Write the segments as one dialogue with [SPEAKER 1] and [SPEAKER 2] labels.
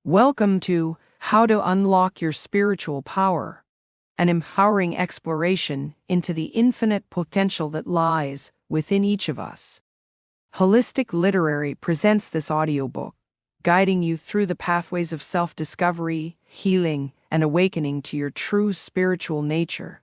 [SPEAKER 1] Welcome to How to Unlock Your Spiritual Power, an empowering exploration into the infinite potential that lies within each of us. Holistic Literary presents this audiobook, guiding you through the pathways of self-discovery, healing, and awakening to your true spiritual nature.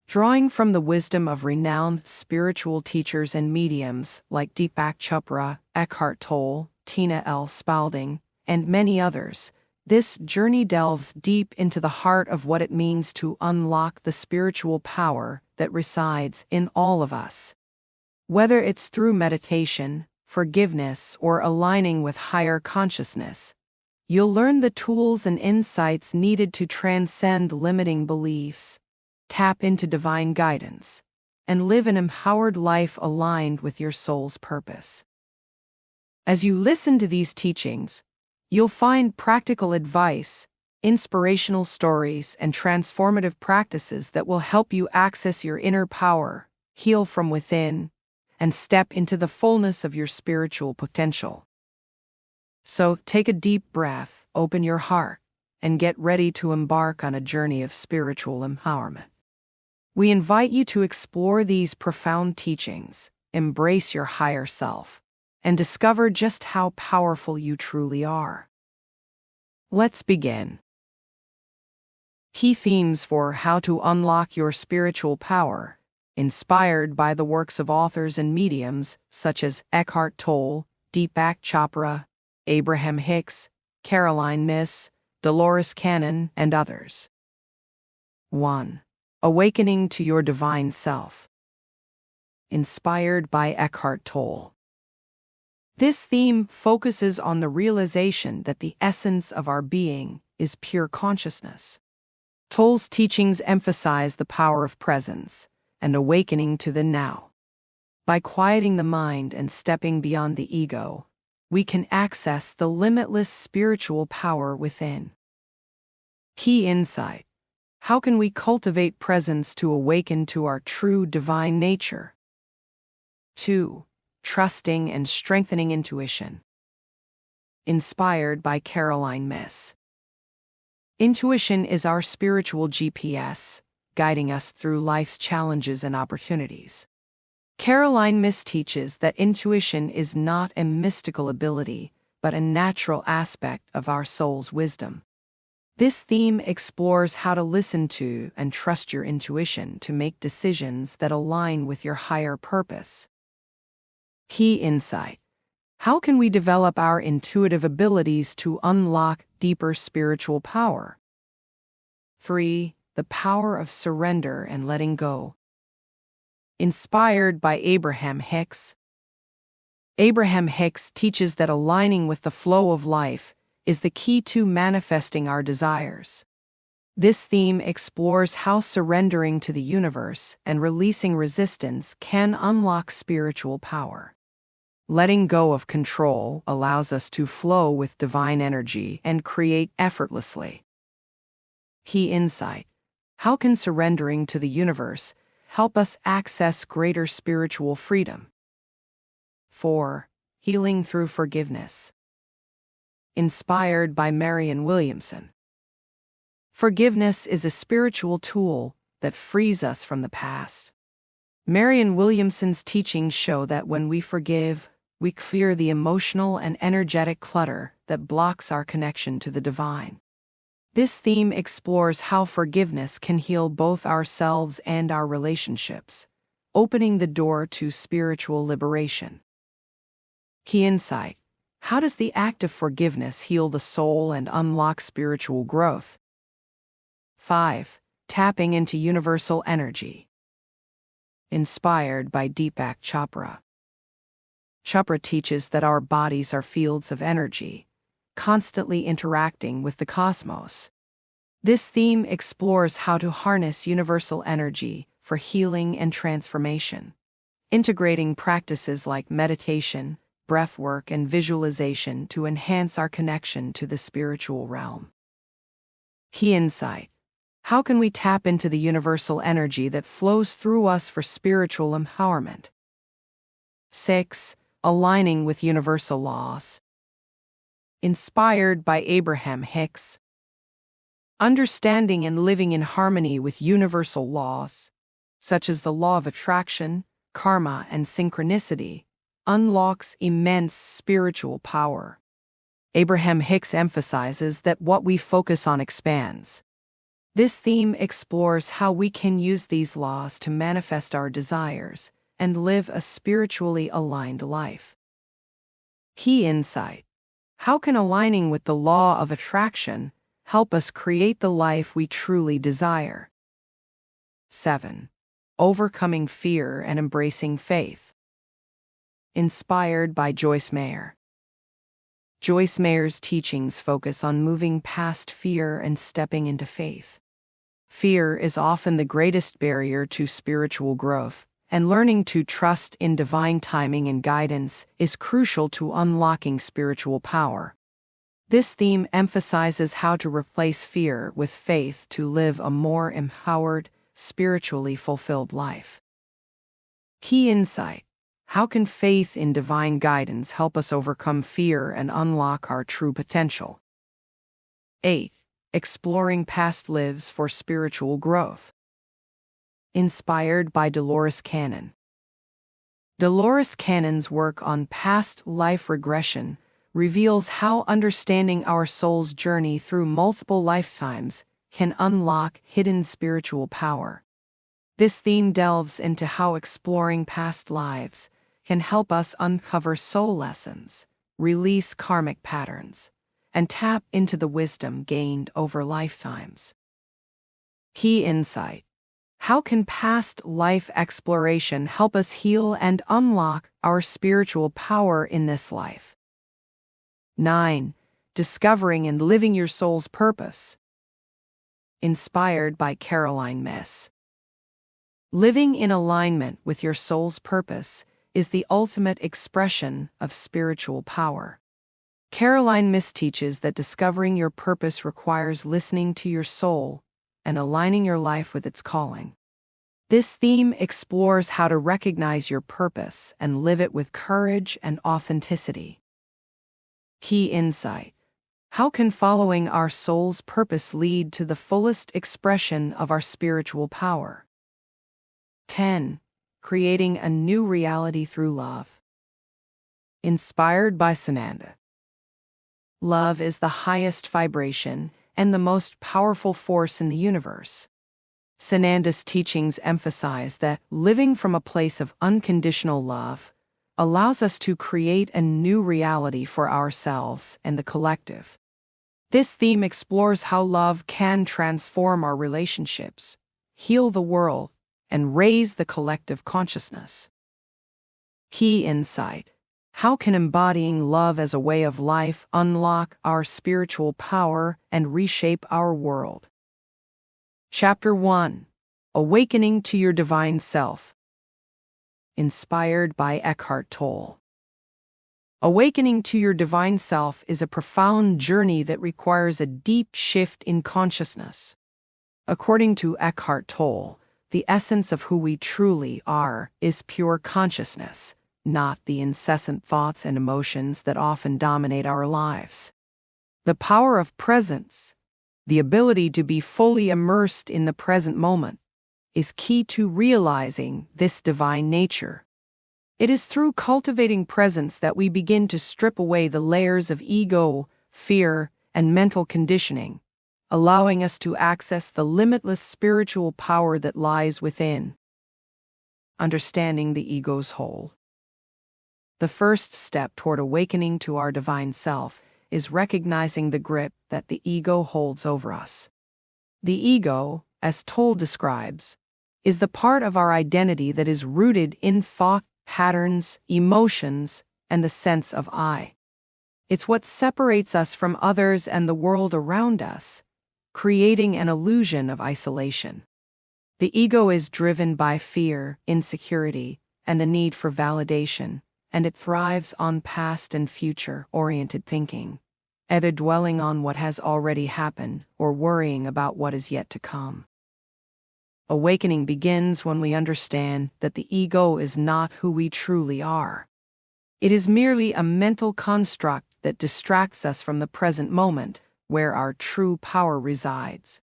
[SPEAKER 1] Drawing from the wisdom of renowned spiritual teachers and mediums like Deepak Chopra, Eckhart Tolle, Tina L. Spalding, and many others, this journey delves deep into the heart of what it means to unlock the spiritual power that resides in all of us. Whether it's through meditation, forgiveness, or aligning with higher consciousness, you'll learn the tools and insights needed to transcend limiting beliefs, tap into divine guidance, and live an empowered life aligned with your soul's purpose. As you listen to these teachings, you'll find practical advice, inspirational stories, and transformative practices that will help you access your inner power, heal from within, and step into the fullness of your spiritual potential. So take a deep breath, open your heart, and get ready to embark on a journey of spiritual empowerment. We invite you to explore these profound teachings, embrace your higher self, and discover just how powerful you truly are. Let's begin. Key themes for How to Unlock Your Spiritual Power, inspired by the works of authors and mediums such as Eckhart Tolle, Deepak Chopra, Abraham Hicks, Caroline Myss, Dolores, and others. 1. Awakening to Your Divine Self. Inspired by Eckhart Tolle. This theme focuses on the realization that the essence of our being is pure consciousness. Tolle's teachings emphasize the power of presence and awakening to the now. By quieting the mind and stepping beyond the ego, we can access the limitless spiritual power within. Key insight: how can we cultivate presence to awaken to our true divine nature? 2. Trusting and strengthening intuition. Inspired by Caroline Myss. Intuition is our spiritual GPS, guiding us through life's challenges and opportunities. Caroline Myss teaches that intuition is not a mystical ability, but a natural aspect of our soul's wisdom. This theme explores how to listen to and trust your intuition to make decisions that align with your higher purpose. Key insight: how can we develop our intuitive abilities to unlock deeper spiritual power? 3. The power of surrender and letting go. Inspired by Abraham Hicks. Abraham Hicks teaches that aligning with the flow of life is the key to manifesting our desires. This theme explores how surrendering to the universe and releasing resistance can unlock spiritual power. Letting go of control allows us to flow with divine energy and create effortlessly. Key insight: how can surrendering to the universe help us access greater spiritual freedom? 4. Healing through forgiveness. Inspired by Marian Williamson. Forgiveness is a spiritual tool that frees us from the past. Marian Williamson's teachings show that when we forgive, we clear the emotional and energetic clutter that blocks our connection to the divine. This theme explores how forgiveness can heal both ourselves and our relationships, opening the door to spiritual liberation. Key insight: how does the act of forgiveness heal the soul and unlock spiritual growth? 5. Tapping into universal energy. Inspired by Deepak Chopra. Chopra teaches that our bodies are fields of energy, constantly interacting with the cosmos. This theme explores how to harness universal energy for healing and transformation, integrating practices like meditation, breathwork, and visualization to enhance our connection to the spiritual realm. Key insight: how can we tap into the universal energy that flows through us for spiritual empowerment? 6. Aligning with universal laws. inspired by Abraham Hicks. Understanding and living in harmony with universal laws, such as the law of attraction, karma, and synchronicity, unlocks immense spiritual power. Abraham Hicks emphasizes that what we focus on expands. This theme explores how we can use these laws to manifest our desires and live a spiritually aligned life. Key insight: how can aligning with the law of attraction help us create the life we truly desire? 7. Overcoming fear and embracing faith. Inspired by Joyce Meyer. Joyce Meyer's teachings focus on moving past fear and stepping into faith. Fear is often the greatest barrier to spiritual growth, and learning to trust in divine timing and guidance is crucial to unlocking spiritual power. This theme emphasizes how to replace fear with faith to live a more empowered, spiritually fulfilled life. Key insight: how can faith in divine guidance help us overcome fear and unlock our true potential? 8. Exploring past lives for spiritual growth. Inspired by Dolores Cannon. Dolores Cannon's work on past life regression reveals how understanding our soul's journey through multiple lifetimes can unlock hidden spiritual power. This theme delves into how exploring past lives can help us uncover soul lessons, release karmic patterns, and tap into the wisdom gained over lifetimes. Key insight: how can past life exploration help us heal and unlock our spiritual power in this life? 9. Discovering and living your soul's purpose. Inspired by Caroline Myss. Living in alignment with your soul's purpose is the ultimate expression of spiritual power. Caroline Myss teaches that discovering your purpose requires listening to your soul and aligning your life with its calling. This theme explores how to recognize your purpose and live it with courage and authenticity. Key insight: how can following our soul's purpose lead to the fullest expression of our spiritual power? 10. Creating a new reality through love. Inspired by Sananda. Love is the highest vibration and the most powerful force in the universe. Sananda's teachings emphasize that living from a place of unconditional love allows us to create a new reality for ourselves and the collective. This theme explores how love can transform our relationships, heal the world, and raise the collective consciousness. Key insight: how can embodying love as a way of life unlock our spiritual power and reshape our world? Chapter 1. Awakening to Your Divine Self. Inspired by Eckhart Tolle. Awakening to your divine self is a profound journey that requires a deep shift in consciousness. According to Eckhart Tolle, the essence of who we truly are is pure consciousness, not the incessant thoughts and emotions that often dominate our lives. The power of presence, the ability to be fully immersed in the present moment, is key to realizing this divine nature. It is through cultivating presence that we begin to strip away the layers of ego, fear, and mental conditioning, allowing us to access the limitless spiritual power that lies within. Understanding the ego's hold. The first step toward awakening to our divine self is recognizing the grip that the ego holds over us. The ego, as Tolle describes, is the part of our identity that is rooted in thought patterns, emotions, and the sense of I. It's what separates us from others and the world around us, creating an illusion of isolation. The ego is driven by fear, insecurity, and the need for validation, and it thrives on past and future-oriented thinking, either dwelling on what has already happened or worrying about what is yet to come. Awakening begins when we understand that the ego is not who we truly are. It is merely a mental construct that distracts us from the present moment, where our true power resides.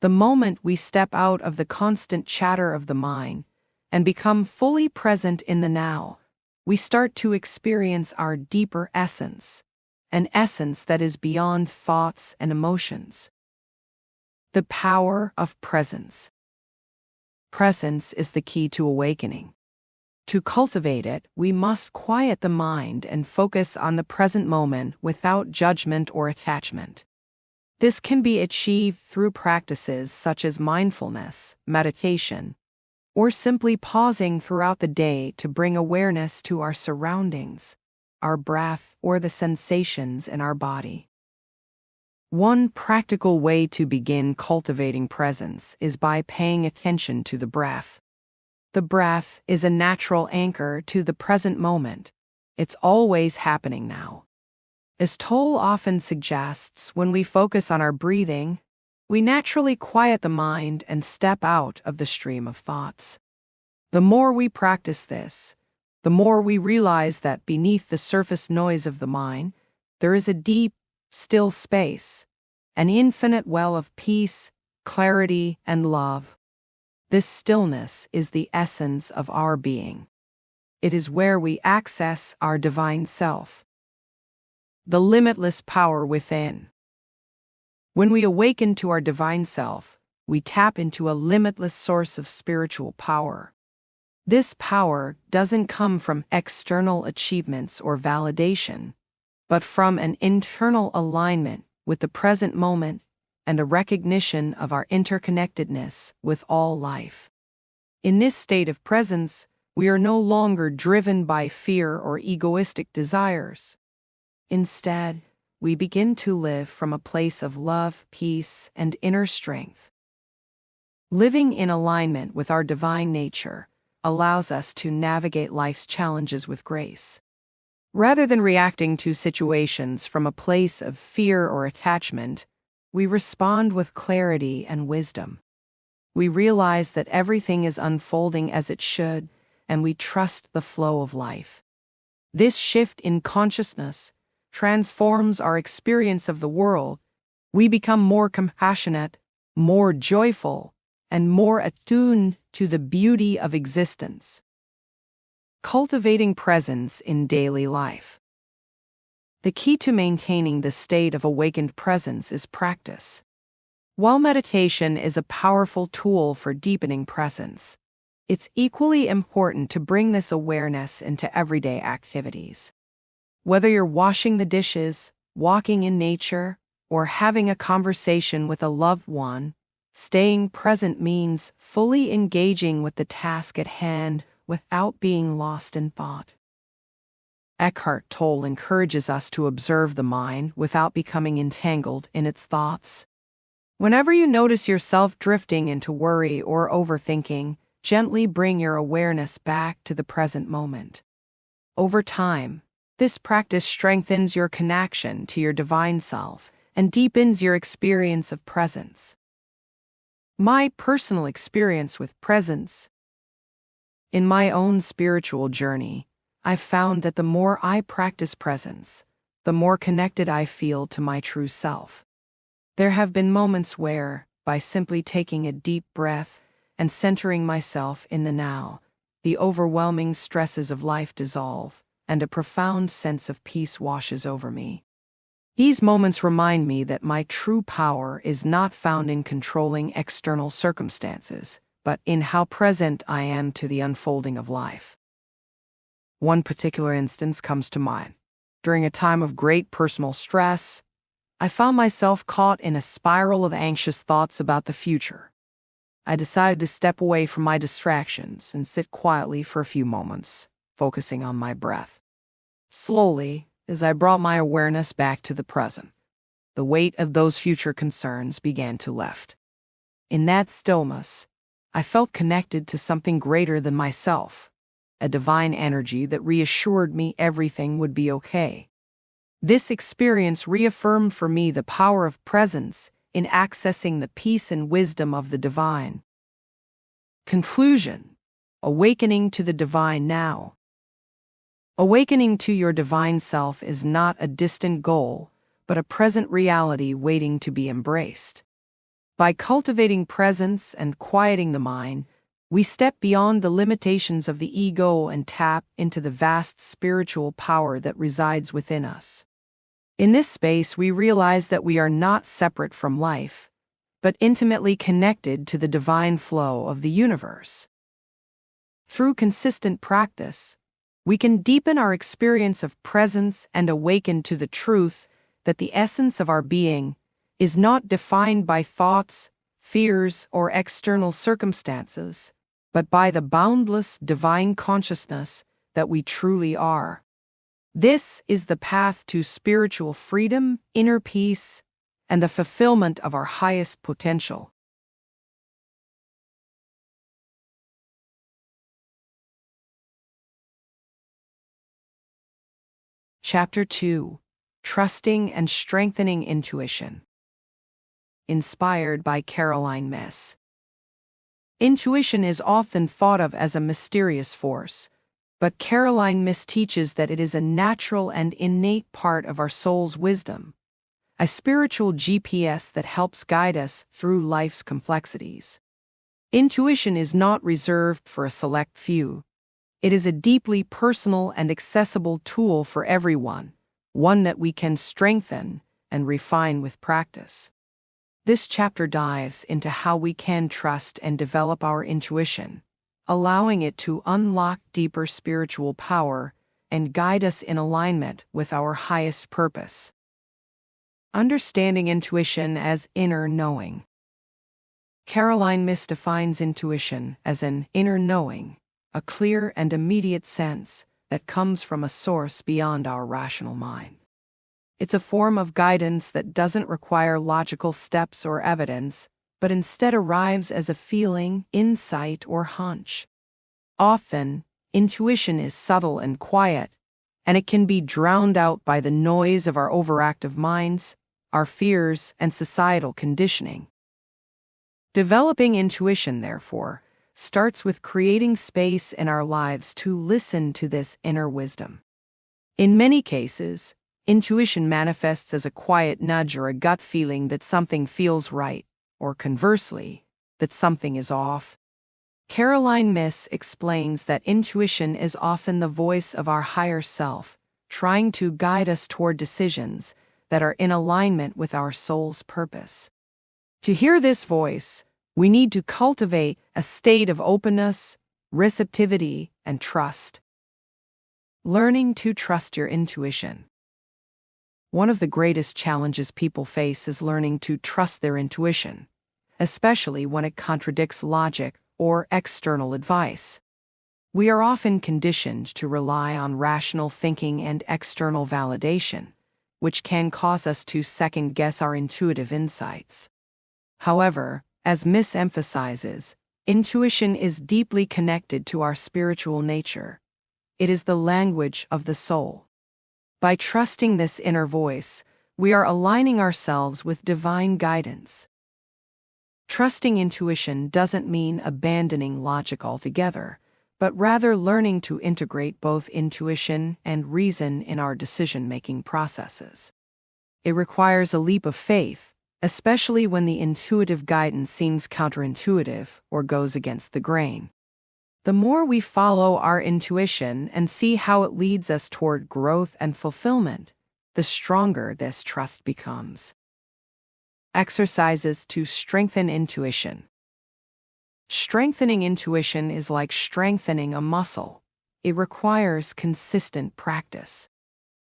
[SPEAKER 1] The moment we step out of the constant chatter of the mind and become fully present in the now, we start to experience our deeper essence, an essence that is beyond thoughts and emotions. The power of presence. Presence is the key to awakening. To cultivate it, we must quiet the mind and focus on the present moment without judgment or attachment. This can be achieved through practices such as mindfulness, meditation, or simply pausing throughout the day to bring awareness to our surroundings, our breath, or the sensations in our body. One practical way to begin cultivating presence is by paying attention to the breath. The breath is a natural anchor to the present moment. It's always happening now. As Tolle often suggests, when we focus on our breathing, we naturally quiet the mind and step out of the stream of thoughts. The more we practice this, the more we realize that beneath the surface noise of the mind, there is a deep, still space, an infinite well of peace, clarity, and love. This stillness is the essence of our being. It is where we access our divine self. The limitless power within. When we awaken to our divine self, we tap into a limitless source of spiritual power. This power doesn't come from external achievements or validation, but from an internal alignment with the present moment and a recognition of our interconnectedness with all life. In this state of presence, we are no longer driven by fear or egoistic desires. Instead, we begin to live from a place of love, peace, and inner strength. Living in alignment with our divine nature allows us to navigate life's challenges with grace. Rather than reacting to situations from a place of fear or attachment, we respond with clarity and wisdom. We realize that everything is unfolding as it should, and we trust the flow of life. This shift in consciousness transforms our experience of the world. We become more compassionate, more joyful, and more attuned to the beauty of existence. Cultivating presence in daily life. The key to maintaining this state of awakened presence is practice. While meditation is a powerful tool for deepening presence, it's equally important to bring this awareness into everyday activities. Whether you're washing the dishes, walking in nature, or having a conversation with a loved one, staying present means fully engaging with the task at hand without being lost in thought. Eckhart Tolle encourages us to observe the mind without becoming entangled in its thoughts. Whenever you notice yourself drifting into worry or overthinking, gently bring your awareness back to the present moment. Over time, this practice strengthens your connection to your divine self and deepens your experience of presence. My personal experience with presence. In my own spiritual journey, I've found that the more I practice presence, the more connected I feel to my true self. There have been moments where, by simply taking a deep breath and centering myself in the now, the overwhelming stresses of life dissolve, and a profound sense of peace washes over me. These moments remind me that my true power is not found in controlling external circumstances, but in how present I am to the unfolding of life. One particular instance comes to mind. During a time of great personal stress, I found myself caught in a spiral of anxious thoughts about the future. I decided to step away from my distractions and sit quietly for a few moments, focusing on my breath. Slowly, as I brought my awareness back to the present, the weight of those future concerns began to lift. In that stillness, I felt connected to something greater than myself, a divine energy that reassured me everything would be okay. This experience reaffirmed for me the power of presence in accessing the peace and wisdom of the divine. Conclusion: awakening to the divine now. Awakening to your divine self is not a distant goal, but a present reality waiting to be embraced. By cultivating presence and quieting the mind, we step beyond the limitations of the ego and tap into the vast spiritual power that resides within us. In this space, we realize that we are not separate from life, but intimately connected to the divine flow of the universe. Through consistent practice, we can deepen our experience of presence and awaken to the truth that the essence of our being is not defined by thoughts, fears, or external circumstances, but by the boundless divine consciousness that we truly are. This is the path to spiritual freedom, inner peace, and the fulfillment of our highest potential. Chapter 2: Trusting and Strengthening Intuition. Inspired by Caroline Myss. Intuition is often thought of as a mysterious force, but Caroline Myss teaches that it is a natural and innate part of our soul's wisdom, a spiritual GPS that helps guide us through life's complexities. Intuition is not reserved for a select few. It is a deeply personal and accessible tool for everyone, one that we can strengthen and refine with practice. This chapter dives into how we can trust and develop our intuition, allowing it to unlock deeper spiritual power and guide us in alignment with our highest purpose. Understanding intuition as inner knowing. Caroline Myss defines intuition as an inner knowing, a clear and immediate sense that comes from a source beyond our rational mind. It's a form of guidance that doesn't require logical steps or evidence, but instead arrives as a feeling, insight, or hunch. Often, intuition is subtle and quiet, and it can be drowned out by the noise of our overactive minds, our fears, and societal conditioning. Developing intuition, therefore, starts with creating space in our lives to listen to this inner wisdom. In many cases, intuition manifests as a quiet nudge or a gut feeling that something feels right, or conversely, that something is off. Caroline Myss explains that intuition is often the voice of our higher self, trying to guide us toward decisions that are in alignment with our soul's purpose. To hear this voice, we need to cultivate a state of openness, receptivity, and trust. Learning to trust your intuition. One of the greatest challenges people face is learning to trust their intuition, especially when it contradicts logic or external advice. We are often conditioned to rely on rational thinking and external validation, which can cause us to second-guess our intuitive insights. However, as Myss emphasizes, intuition is deeply connected to our spiritual nature. It is the language of the soul. By trusting this inner voice, we are aligning ourselves with divine guidance. Trusting intuition doesn't mean abandoning logic altogether, but rather learning to integrate both intuition and reason in our decision-making processes. It requires a leap of faith, especially when the intuitive guidance seems counterintuitive or goes against the grain. The more we follow our intuition and see how it leads us toward growth and fulfillment, the stronger this trust becomes. Exercises to strengthen intuition. Strengthening intuition is like strengthening a muscle. It requires consistent practice.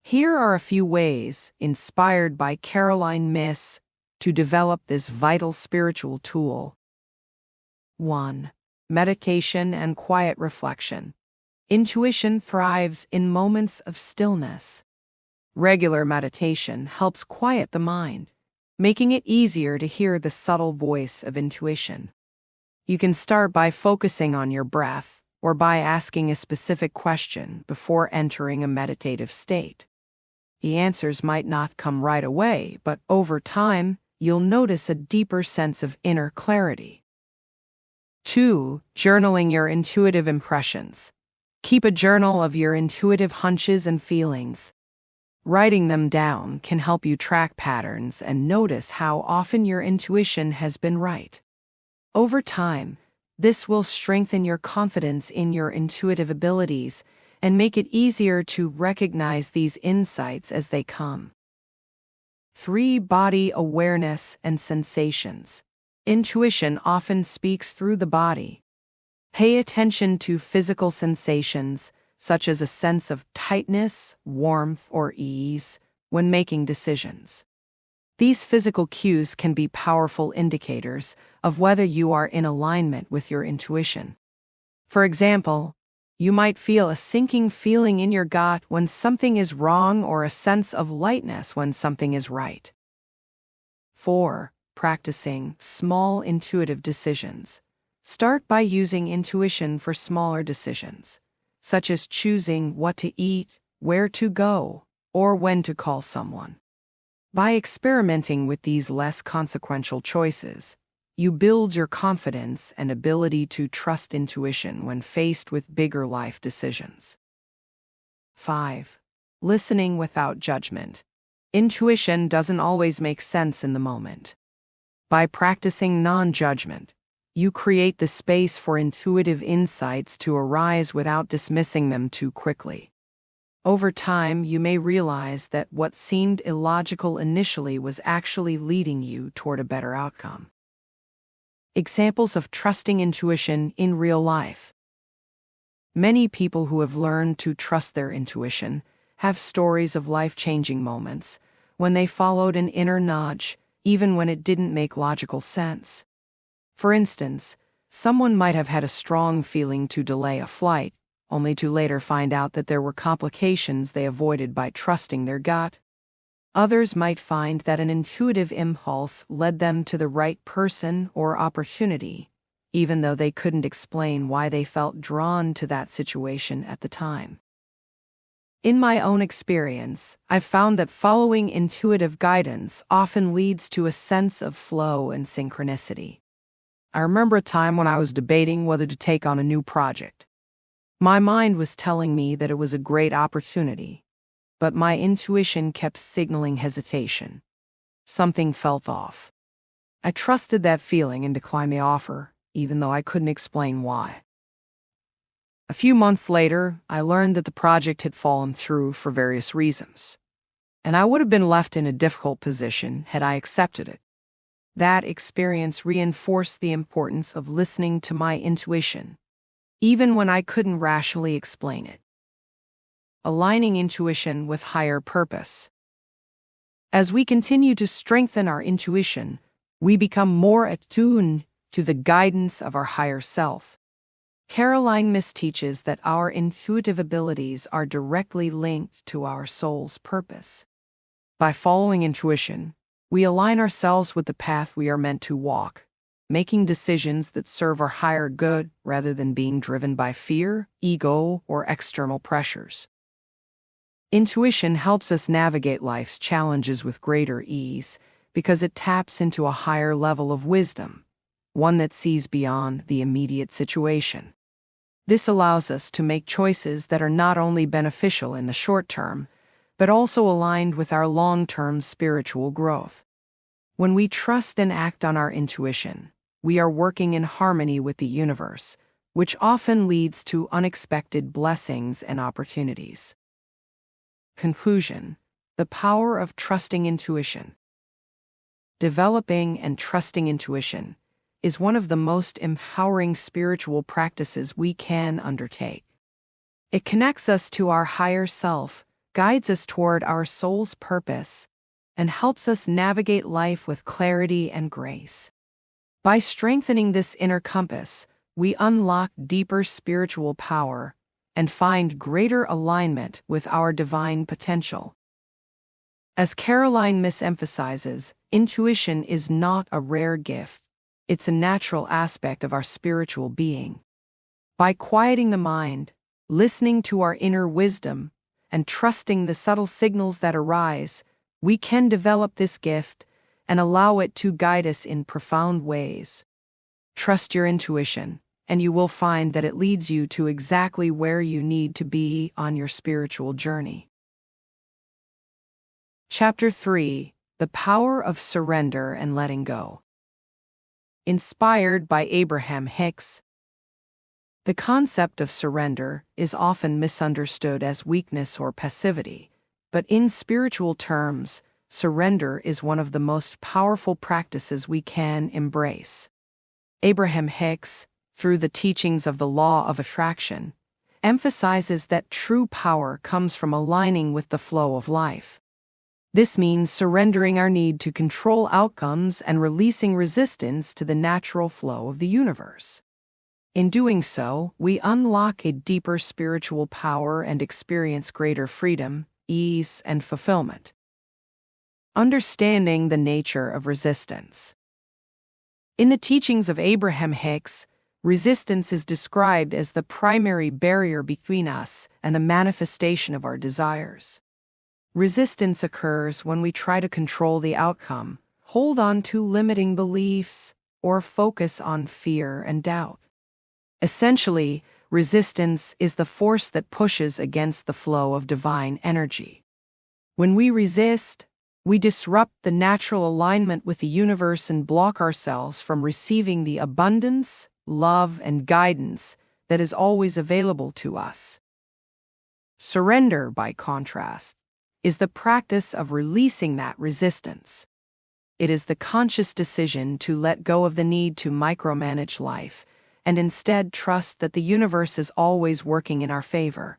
[SPEAKER 1] Here are a few ways, inspired by Caroline Myss, to develop this vital spiritual tool. 1. Meditation and quiet reflection. Intuition thrives in moments of stillness. Regular meditation helps quiet the mind, making it easier to hear the subtle voice of intuition. You can start by focusing on your breath or by asking a specific question before entering a meditative state. The answers might not come right away, but over time, you'll notice a deeper sense of inner clarity. 2. Journaling your intuitive impressions. Keep a journal of your intuitive hunches and feelings. Writing them down can help you track patterns and notice how often your intuition has been right. Over time, this will strengthen your confidence in your intuitive abilities and make it easier to recognize these insights as they come. 3. Body awareness and sensations. Intuition often speaks through the body. Pay attention to physical sensations, such as a sense of tightness, warmth, or ease, when making decisions. These physical cues can be powerful indicators of whether you are in alignment with your intuition. For example, you might feel a sinking feeling in your gut when something is wrong or a sense of lightness when something is right. 4. Practicing small intuitive decisions. Start by using intuition for smaller decisions, such as choosing what to eat, where to go, or when to call someone. By experimenting with these less consequential choices, you build your confidence and ability to trust intuition when faced with bigger life decisions. 5. Listening without judgment. Intuition doesn't always make sense in the moment. By practicing non-judgment, you create the space for intuitive insights to arise without dismissing them too quickly. Over time, you may realize that what seemed illogical initially was actually leading you toward a better outcome. Examples of trusting intuition in real life. Many people who have learned to trust their intuition have stories of life-changing moments when they followed an inner nudge, even when it didn't make logical sense. For instance, someone might have had a strong feeling to delay a flight, only to later find out that there were complications they avoided by trusting their gut. Others might find that an intuitive impulse led them to the right person or opportunity, even though they couldn't explain why they felt drawn to that situation at the time. In my own experience, I've found that following intuitive guidance often leads to a sense of flow and synchronicity. I remember a time when I was debating whether to take on a new project. My mind was telling me that it was a great opportunity, but my intuition kept signaling hesitation. Something felt off. I trusted that feeling and declined the offer, even though I couldn't explain why. A few months later, I learned that the project had fallen through for various reasons, and I would have been left in a difficult position had I accepted it. That experience reinforced the importance of listening to my intuition, even when I couldn't rationally explain it. Aligning intuition with higher purpose. As we continue to strengthen our intuition, we become more attuned to the guidance of our higher self. Caroline Myss teaches that our intuitive abilities are directly linked to our soul's purpose. By following intuition, we align ourselves with the path we are meant to walk, making decisions that serve our higher good rather than being driven by fear, ego, or external pressures. Intuition helps us navigate life's challenges with greater ease because it taps into a higher level of wisdom, one that sees beyond the immediate situation. This allows us to make choices that are not only beneficial in the short term, but also aligned with our long-term spiritual growth. When we trust and act on our intuition, we are working in harmony with the universe, which often leads to unexpected blessings and opportunities. Conclusion: the power of trusting intuition. Developing and trusting intuition is one of the most empowering spiritual practices we can undertake. It connects us to our higher self, guides us toward our soul's purpose, and helps us navigate life with clarity and grace. By strengthening this inner compass, we unlock deeper spiritual power and find greater alignment with our divine potential. As Caroline Myss emphasizes, intuition is not a rare gift. It's a natural aspect of our spiritual being. By quieting the mind, listening to our inner wisdom, and trusting the subtle signals that arise, we can develop this gift and allow it to guide us in profound ways. Trust your intuition, and you will find that it leads you to exactly where you need to be on your spiritual journey. Chapter 3: The Power of Surrender and Letting Go. Inspired by Abraham Hicks. The concept of surrender is often misunderstood as weakness or passivity, but in spiritual terms, surrender is one of the most powerful practices we can embrace. Abraham Hicks, through the teachings of the law of attraction, emphasizes that true power comes from aligning with the flow of life. This means surrendering our need to control outcomes and releasing resistance to the natural flow of the universe. In doing so, we unlock a deeper spiritual power and experience greater freedom, ease, and fulfillment. Understanding the nature of resistance. In the teachings of Abraham Hicks, resistance is described as the primary barrier between us and the manifestation of our desires. Resistance occurs when we try to control the outcome, hold on to limiting beliefs, or focus on fear and doubt. Essentially, resistance is the force that pushes against the flow of divine energy. When we resist, we disrupt the natural alignment with the universe and block ourselves from receiving the abundance, love, and guidance that is always available to us. Surrender, by contrast, is the practice of releasing that resistance. It is the conscious decision to let go of the need to micromanage life and instead trust that the universe is always working in our favor.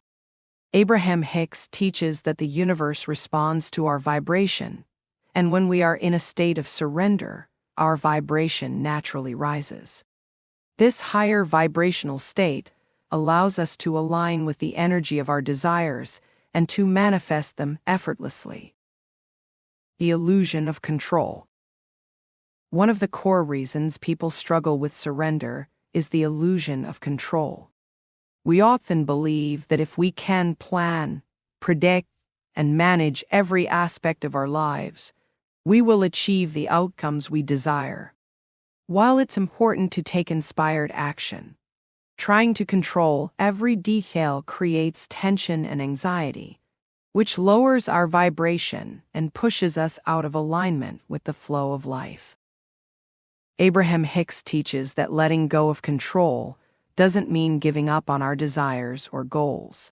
[SPEAKER 1] Abraham Hicks teaches that the universe responds to our vibration, and when we are in a state of surrender, our vibration naturally rises. This higher vibrational state allows us to align with the energy of our desires and to manifest them effortlessly. The illusion of control. One of the core reasons people struggle with surrender is the illusion of control. We often believe that if we can plan, predict, and manage every aspect of our lives, we will achieve the outcomes we desire. While it's important to take inspired action, trying to control every detail creates tension and anxiety, which lowers our vibration and pushes us out of alignment with the flow of life. Abraham Hicks teaches that letting go of control doesn't mean giving up on our desires or goals.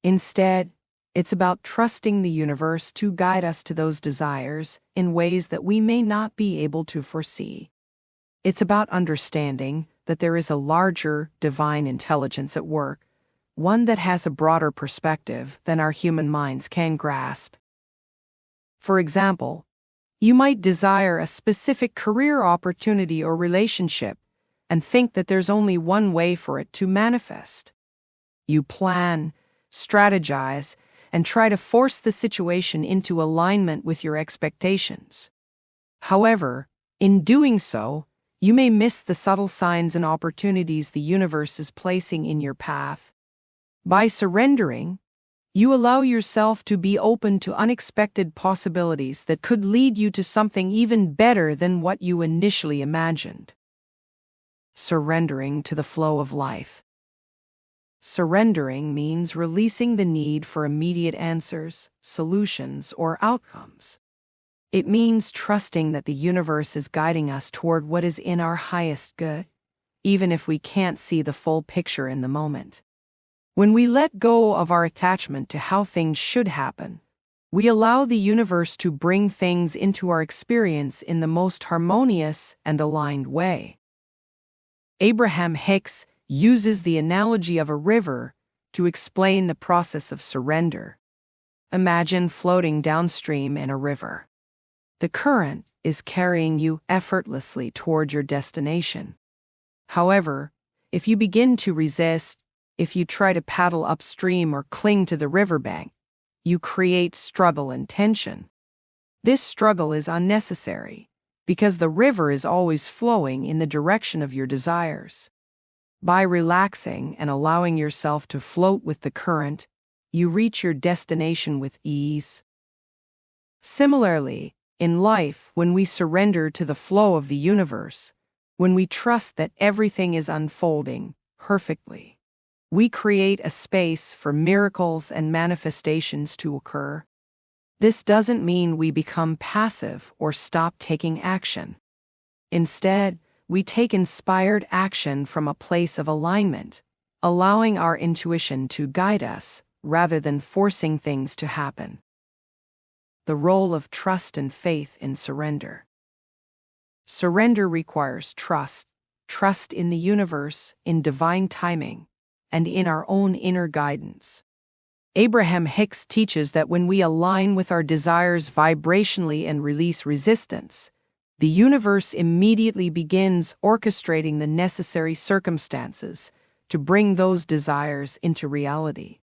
[SPEAKER 1] Instead, it's about trusting the universe to guide us to those desires in ways that we may not be able to foresee. It's about understanding that there is a larger divine intelligence at work, one that has a broader perspective than our human minds can grasp. For example, you might desire a specific career opportunity or relationship and think that there's only one way for it to manifest. You plan, strategize, and try to force the situation into alignment with your expectations. However, in doing so, you may miss the subtle signs and opportunities the universe is placing in your path. By surrendering, you allow yourself to be open to unexpected possibilities that could lead you to something even better than what you initially imagined. Surrendering to the flow of life. Surrendering means releasing the need for immediate answers, solutions, or outcomes. It means trusting that the universe is guiding us toward what is in our highest good, even if we can't see the full picture in the moment. When we let go of our attachment to how things should happen, we allow the universe to bring things into our experience in the most harmonious and aligned way. Abraham Hicks uses the analogy of a river to explain the process of surrender. Imagine floating downstream in a river. The current is carrying you effortlessly toward your destination. However, if you begin to resist, if you try to paddle upstream or cling to the riverbank, you create struggle and tension. This struggle is unnecessary because the river is always flowing in the direction of your desires. By relaxing and allowing yourself to float with the current, you reach your destination with ease. Similarly, in life, when we surrender to the flow of the universe, When we trust that everything is unfolding perfectly, we create a space for miracles and manifestations to occur. This doesn't mean we become passive or stop taking action. Instead, we take inspired action from a place of alignment, allowing our intuition to guide us rather than forcing things to happen. The role of trust and faith in surrender. Surrender requires trust in the universe, in divine timing, and in our own inner guidance. Abraham Hicks teaches that when we align with our desires vibrationally and release resistance, the universe immediately begins orchestrating the necessary circumstances to bring those desires into reality.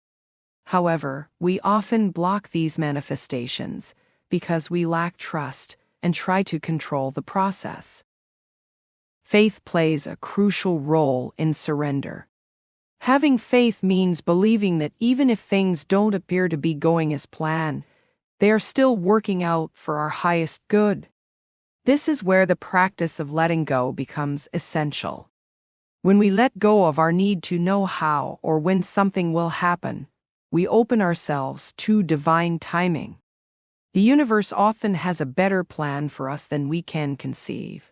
[SPEAKER 1] However, we often block these manifestations because we lack trust and try to control the process. Faith plays a crucial role in surrender. Having faith means believing that even if things don't appear to be going as planned, they are still working out for our highest good. This is where the practice of letting go becomes essential. When we let go of our need to know how or when something will happen, we open ourselves to divine timing. The universe often has a better plan for us than we can conceive,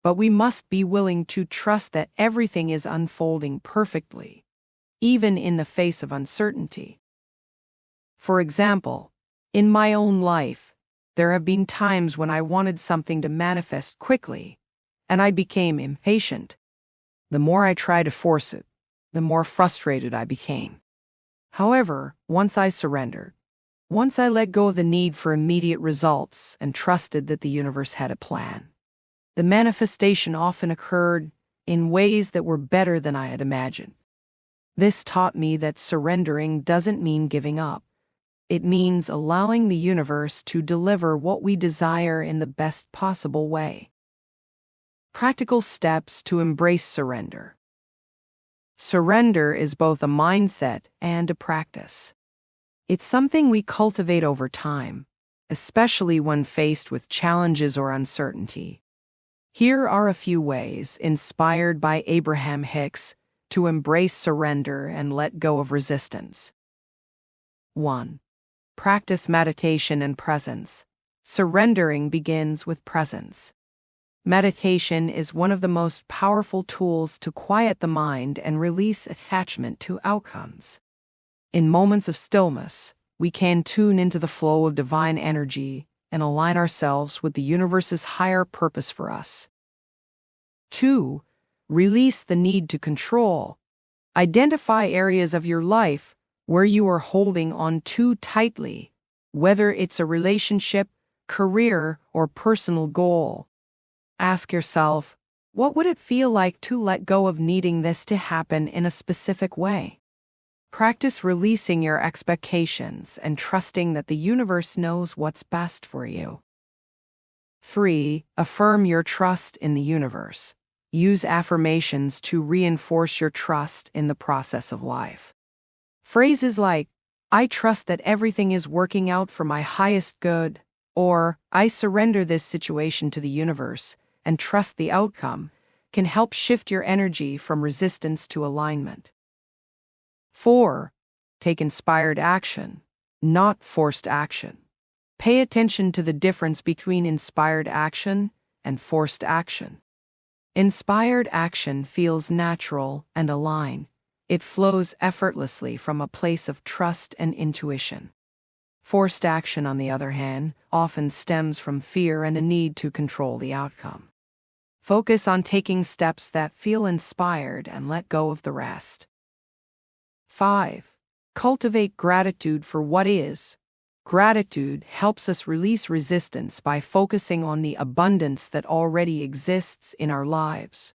[SPEAKER 1] but we must be willing to trust that everything is unfolding perfectly, even in the face of uncertainty. For example, in my own life, there have been times when I wanted something to manifest quickly, and I became impatient. The more I tried to force it, the more frustrated I became. However, once I surrendered, once I let go of the need for immediate results and trusted that the universe had a plan, the manifestation often occurred in ways that were better than I had imagined. This taught me that surrendering doesn't mean giving up. It means allowing the universe to deliver what we desire in the best possible way. Practical steps to embrace surrender. Surrender is both a mindset and a practice. It's something we cultivate over time, especially when faced with challenges or uncertainty. Here are a few ways, inspired by Abraham Hicks, to embrace surrender and let go of resistance. 1. Practice meditation and presence. Surrendering begins with presence. Meditation is one of the most powerful tools to quiet the mind and release attachment to outcomes. In moments of stillness, we can tune into the flow of divine energy and align ourselves with the universe's higher purpose for us. 2. Release the need to control. Identify areas of your life where you are holding on too tightly, whether it's a relationship, career, or personal goal. Ask yourself, what would it feel like to let go of needing this to happen in a specific way? Practice releasing your expectations and trusting that the universe knows what's best for you. 3. Affirm your trust in the universe. Use affirmations to reinforce your trust in the process of life. Phrases like, I trust that everything is working out for my highest good, or I surrender this situation to the universe and trust the outcome, can help shift your energy from resistance to alignment. 4. Take inspired action, not forced action. Pay attention to the difference between inspired action and forced action. Inspired action feels natural and aligned. It flows effortlessly from a place of trust and intuition. Forced action, on the other hand, often stems from fear and a need to control the outcome. Focus on taking steps that feel inspired and let go of the rest. 5. Cultivate gratitude for what is. Gratitude helps us release resistance by focusing on the abundance that already exists in our lives.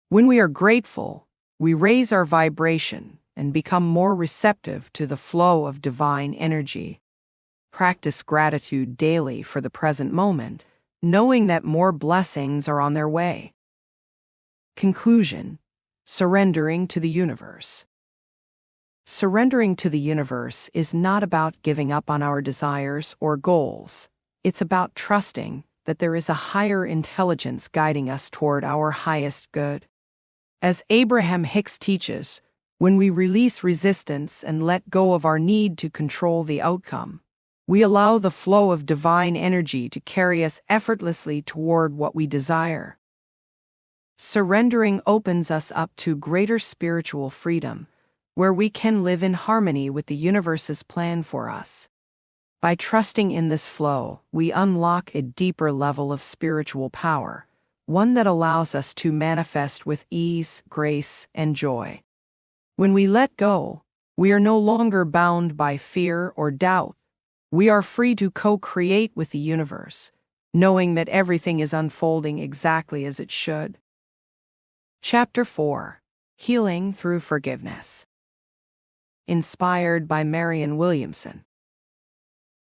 [SPEAKER 1] When we are grateful, we raise our vibration and become more receptive to the flow of divine energy. Practice gratitude daily for the present moment, knowing that more blessings are on their way. Conclusion: surrendering to the universe. Surrendering to the universe is not about giving up on our desires or goals. It's about trusting that there is a higher intelligence guiding us toward our highest good. As Abraham Hicks teaches, when we release resistance and let go of our need to control the outcome, we allow the flow of divine energy to carry us effortlessly toward what we desire. Surrendering opens us up to greater spiritual freedom, where we can live in harmony with the universe's plan for us. By trusting in this flow, we unlock a deeper level of spiritual power, one that allows us to manifest with ease, grace, and joy. When we let go, we are no longer bound by fear or doubt. We are free to co-create with the universe, knowing that everything is unfolding exactly as it should. Chapter 4: Healing Through Forgiveness. Inspired by Marian Williamson.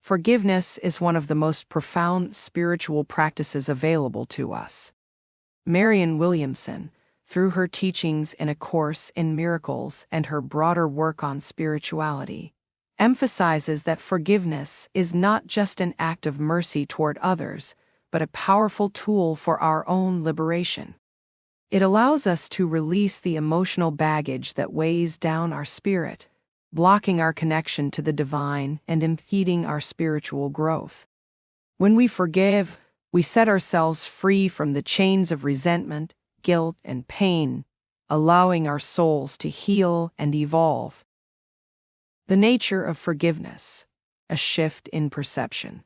[SPEAKER 1] Forgiveness is one of the most profound spiritual practices available to us. Marian Williamson, through her teachings in A Course in Miracles and her broader work on spirituality, emphasizes that forgiveness is not just an act of mercy toward others, but a powerful tool for our own liberation. It allows us to release the emotional baggage that weighs down our spirit, blocking our connection to the divine and impeding our spiritual growth. When we forgive, we set ourselves free from the chains of resentment, guilt, and pain, allowing our souls to heal and evolve. The nature of forgiveness: a shift in perception.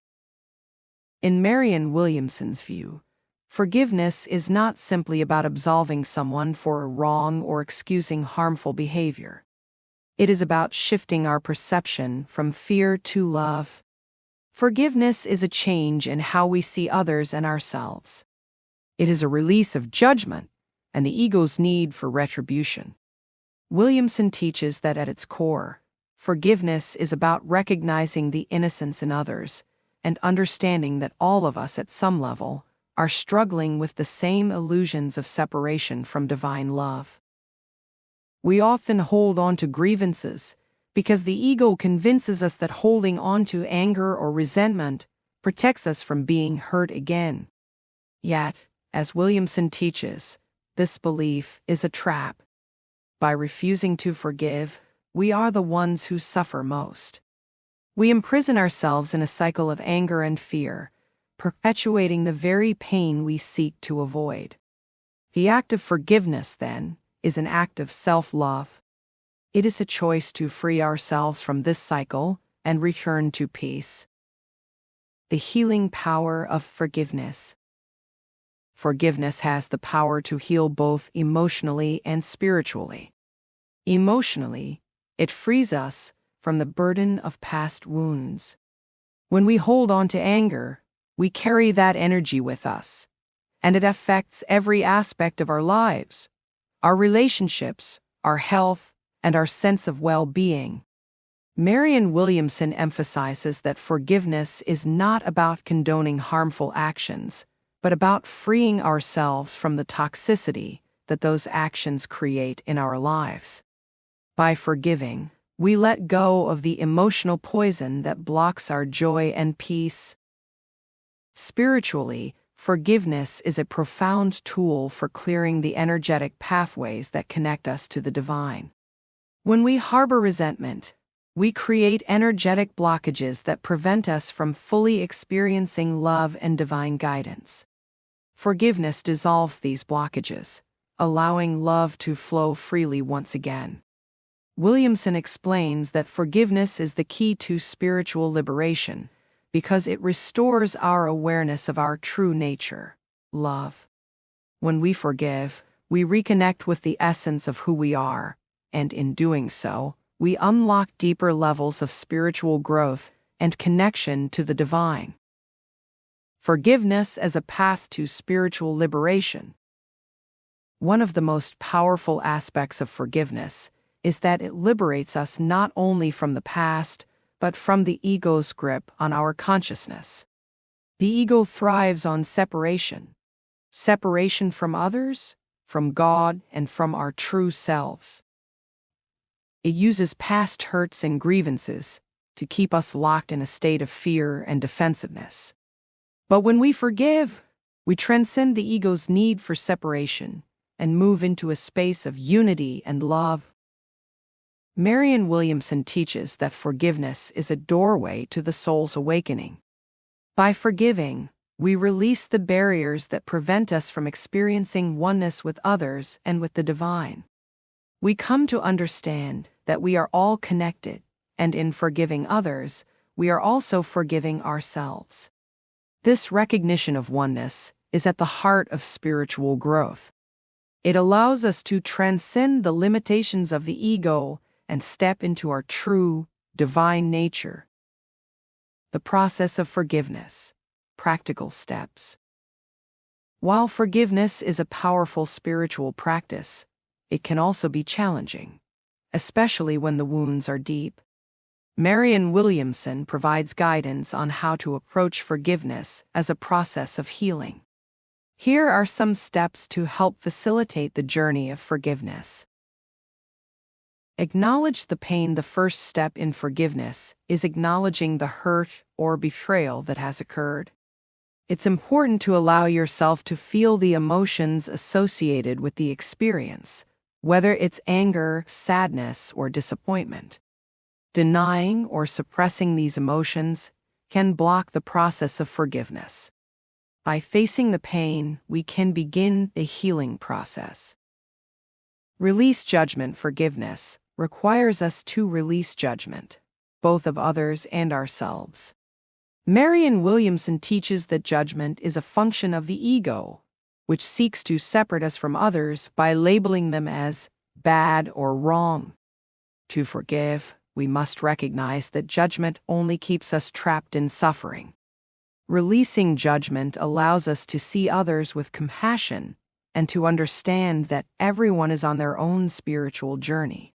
[SPEAKER 1] In Marian Williamson's view, forgiveness is not simply about absolving someone for a wrong or excusing harmful behavior. It is about shifting our perception from fear to love. Forgiveness is a change in how we see others and ourselves. It is a release of judgment and the ego's need for retribution. Williamson teaches that at its core, forgiveness is about recognizing the innocence in others and understanding that all of us at some level are struggling with the same illusions of separation from divine love. We often hold on to grievances because the ego convinces us that holding on to anger or resentment protects us from being hurt again. Yet, as Williamson teaches, this belief is a trap. By refusing to forgive, we are the ones who suffer most. We imprison ourselves in a cycle of anger and fear, perpetuating the very pain we seek to avoid. The act of forgiveness, then, is an act of self-love. It is a choice to free ourselves from this cycle and return to peace. The healing power of forgiveness. Forgiveness has the power to heal both emotionally and spiritually. Emotionally, it frees us from the burden of past wounds. When we hold on to anger, we carry that energy with us, and it affects every aspect of our lives, our relationships, our health, and our sense of well-being. Marian Williamson emphasizes that forgiveness is not about condoning harmful actions, but about freeing ourselves from the toxicity that those actions create in our lives. By forgiving, we let go of the emotional poison that blocks our joy and peace. Spiritually, forgiveness is a profound tool for clearing the energetic pathways that connect us to the divine. When we harbor resentment, we create energetic blockages that prevent us from fully experiencing love and divine guidance. Forgiveness dissolves these blockages, allowing love to flow freely once again. Williamson explains that forgiveness is the key to spiritual liberation because it restores our awareness of our true nature, love. When we forgive, we reconnect with the essence of who we are, and in doing so, we unlock deeper levels of spiritual growth and connection to the divine. Forgiveness as a path to spiritual liberation. One of the most powerful aspects of forgiveness is that it liberates us not only from the past, but from the ego's grip on our consciousness. The ego thrives on separation. Separation from others, from God, and from our true self. It uses past hurts and grievances to keep us locked in a state of fear and defensiveness. But when we forgive, we transcend the ego's need for separation and move into a space of unity and love. Marian Williamson teaches that forgiveness is a doorway to the soul's awakening. By forgiving, we release the barriers that prevent us from experiencing oneness with others and with the divine. We come to understand that we are all connected, and in forgiving others, we are also forgiving ourselves. This recognition of oneness is at the heart of spiritual growth. It allows us to transcend the limitations of the ego and step into our true, divine nature. The process of forgiveness. Practical steps. While forgiveness is a powerful spiritual practice, it can also be challenging, especially when the wounds are deep. Marian Williamson provides guidance on how to approach forgiveness as a process of healing. Here are some steps to help facilitate the journey of forgiveness. Acknowledge the pain. The first step in forgiveness is acknowledging the hurt or betrayal that has occurred. It's important to allow yourself to feel the emotions associated with the experience, whether it's anger, sadness, or disappointment. Denying or suppressing these emotions can block the process of forgiveness. By facing the pain, we can begin the healing process. Release judgment. Forgiveness requires us to release judgment, both of others and ourselves. Marian Williamson teaches that judgment is a function of the ego, which seeks to separate us from others by labeling them as bad or wrong. To forgive, we must recognize that judgment only keeps us trapped in suffering. Releasing judgment allows us to see others with compassion and to understand that everyone is on their own spiritual journey.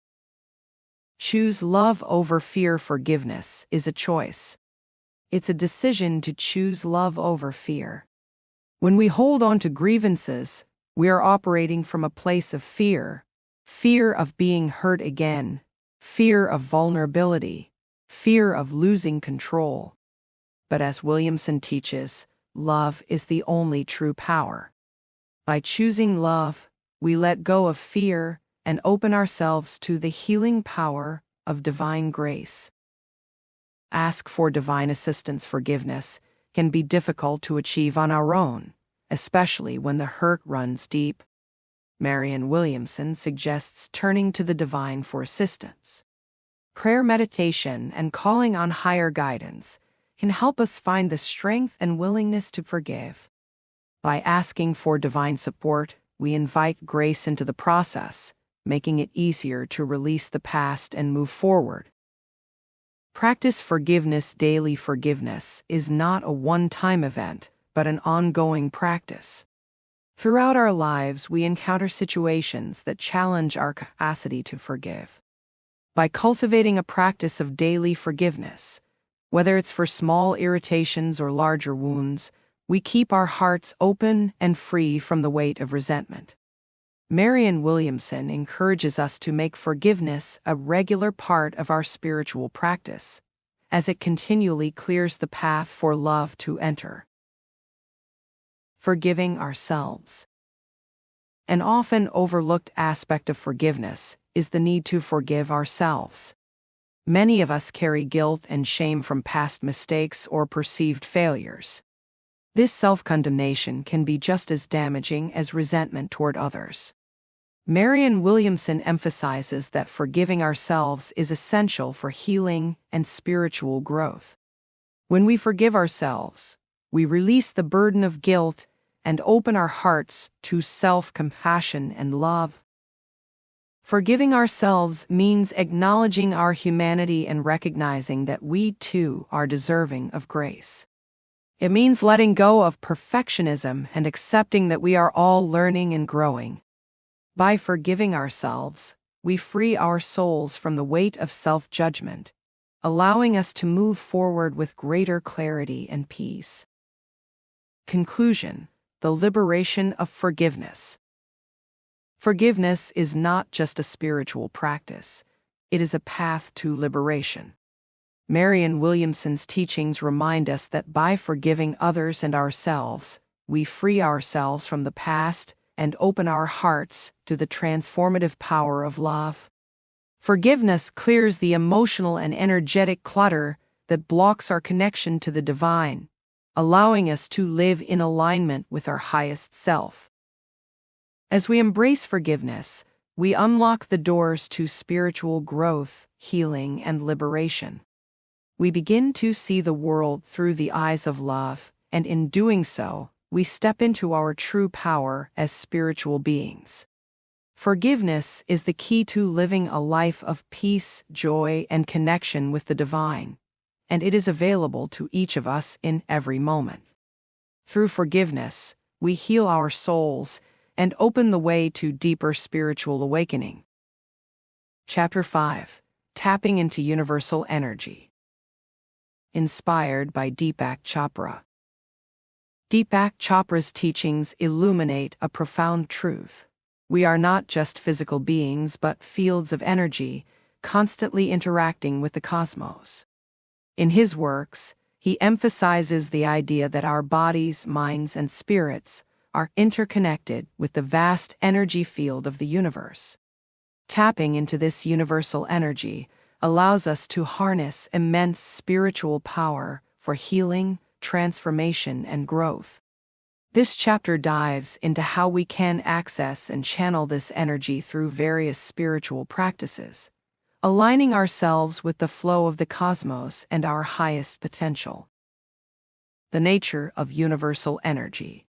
[SPEAKER 1] Choose love over fear. Forgiveness is a choice. It's a decision to choose love over fear. When we hold on to grievances, we are operating from a place of fear of being hurt again, fear of vulnerability, fear of losing control. But as Williamson teaches, love is the only true power. By choosing love, we let go of fear and open ourselves to the healing power of divine grace. Ask for divine assistance. Forgiveness can be difficult to achieve on our own, especially when the hurt runs deep. Marian Williamson suggests turning to the divine for assistance. Prayer, meditation, and calling on higher guidance can help us find the strength and willingness to forgive. By asking for divine support, we invite grace into the process, making it easier to release the past and move forward. Practice forgiveness daily. Forgiveness is not a one-time event, but an ongoing practice. Throughout our lives, we encounter situations that challenge our capacity to forgive. By cultivating a practice of daily forgiveness, whether it's for small irritations or larger wounds, we keep our hearts open and free from the weight of resentment. Marian Williamson encourages us to make forgiveness a regular part of our spiritual practice, as it continually clears the path for love to enter. Forgiving ourselves. An often overlooked aspect of forgiveness is the need to forgive ourselves. Many of us carry guilt and shame from past mistakes or perceived failures. This self-condemnation can be just as damaging as resentment toward others. Marian Williamson emphasizes that forgiving ourselves is essential for healing and spiritual growth. When we forgive ourselves, we release the burden of guilt and open our hearts to self-compassion and love. Forgiving ourselves means acknowledging our humanity and recognizing that we too are deserving of grace. It means letting go of perfectionism and accepting that we are all learning and growing. By forgiving ourselves, we free our souls from the weight of self-judgment, allowing us to move forward with greater clarity and peace. Conclusion: the liberation of forgiveness. Forgiveness is not just a spiritual practice, it is a path to liberation. Marian Williamson's teachings remind us that by forgiving others and ourselves, we free ourselves from the past and open our hearts to the transformative power of love. Forgiveness clears the emotional and energetic clutter that blocks our connection to the divine, allowing us to live in alignment with our highest self. As we embrace forgiveness, we unlock the doors to spiritual growth, healing, and liberation. We begin to see the world through the eyes of love, and in doing so, we step into our true power as spiritual beings. Forgiveness is the key to living a life of peace, joy, and connection with the divine, and it is available to each of us in every moment. Through forgiveness, we heal our souls and open the way to deeper spiritual awakening. Chapter 5: Tapping into Universal Energy. Inspired by Deepak Chopra. Deepak Chopra's teachings illuminate a profound truth. We are not just physical beings but fields of energy, constantly interacting with the cosmos. In his works, he emphasizes the idea that our bodies, minds, and spirits are interconnected with the vast energy field of the universe. Tapping into this universal energy allows us to harness immense spiritual power for healing, transformation, and growth. This chapter dives into how we can access and channel this energy through various spiritual practices, aligning ourselves with the flow of the cosmos and our highest potential. The nature of universal energy.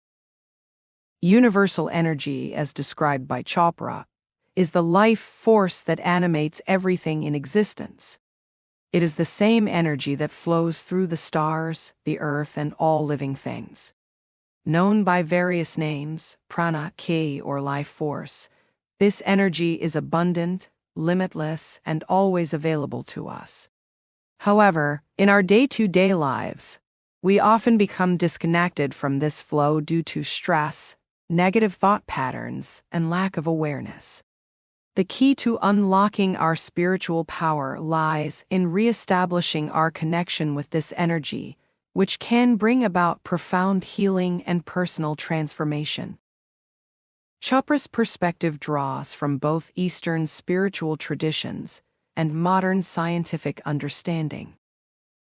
[SPEAKER 1] Universal energy, as described by Chopra, is the life force that animates everything in existence. It is the same energy that flows through the stars, the earth, and all living things. Known by various names, prana, ki, or life force, this energy is abundant, limitless, and always available to us. However, in our day-to-day lives, we often become disconnected from this flow due to stress, negative thought patterns, and lack of awareness. The key to unlocking our spiritual power lies in re-establishing our connection with this energy, which can bring about profound healing and personal transformation. Chopra's perspective draws from both Eastern spiritual traditions and modern scientific understanding.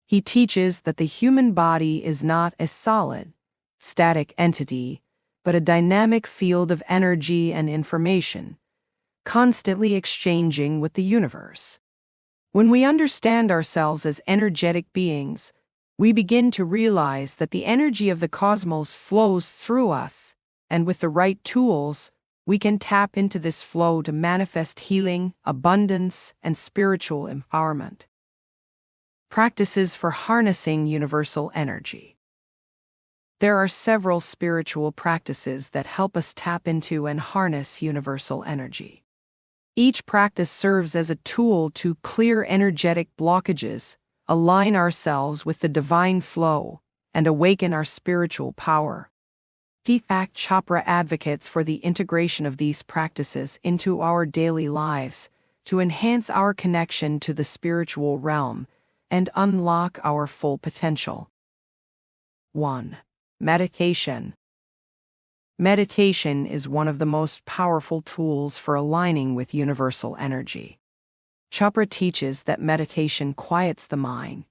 [SPEAKER 1] He teaches that the human body is not a solid, static entity, but a dynamic field of energy and information, constantly exchanging with the universe. When we understand ourselves as energetic beings, we begin to realize that the energy of the cosmos flows through us, and with the right tools, we can tap into this flow to manifest healing, abundance, and spiritual empowerment. Practices for harnessing universal energy. There are several spiritual practices that help us tap into and harness universal energy. Each practice serves as a tool to clear energetic blockages, align ourselves with the divine flow, and awaken our spiritual power. Deepak Chopra advocates for the integration of these practices into our daily lives to enhance our connection to the spiritual realm and unlock our full potential. 1. Meditation. Meditation is one of the most powerful tools for aligning with universal energy. Chopra teaches that meditation quiets the mind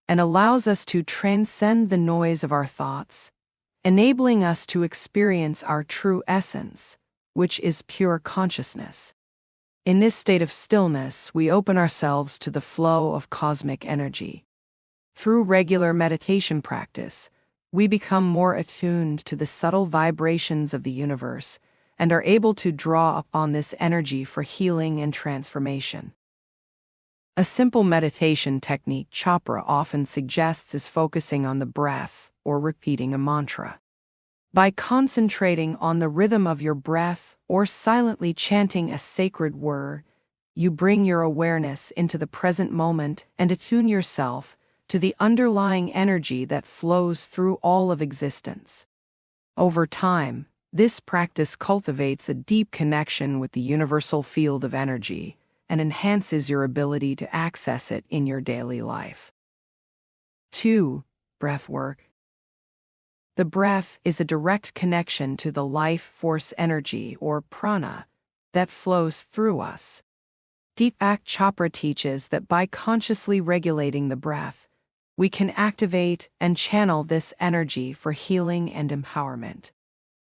[SPEAKER 1] and allows us to transcend the noise of our thoughts, enabling us to experience our true essence, which is pure consciousness. In this state of stillness, we open ourselves to the flow of cosmic energy. Through regular meditation practice, we become more attuned to the subtle vibrations of the universe and are able to draw upon this energy for healing and transformation. A simple meditation technique Chopra often suggests is focusing on the breath or repeating a mantra. By concentrating on the rhythm of your breath or silently chanting a sacred word, you bring your awareness into the present moment and attune yourself to the underlying energy that flows through all of existence. Over time, this practice cultivates a deep connection with the universal field of energy and enhances your ability to access it in your daily life. 2. Breath work. The breath is a direct connection to the life force energy, or prana, that flows through us. Deepak Chopra teaches that by consciously regulating the breath, we can activate and channel this energy for healing and empowerment.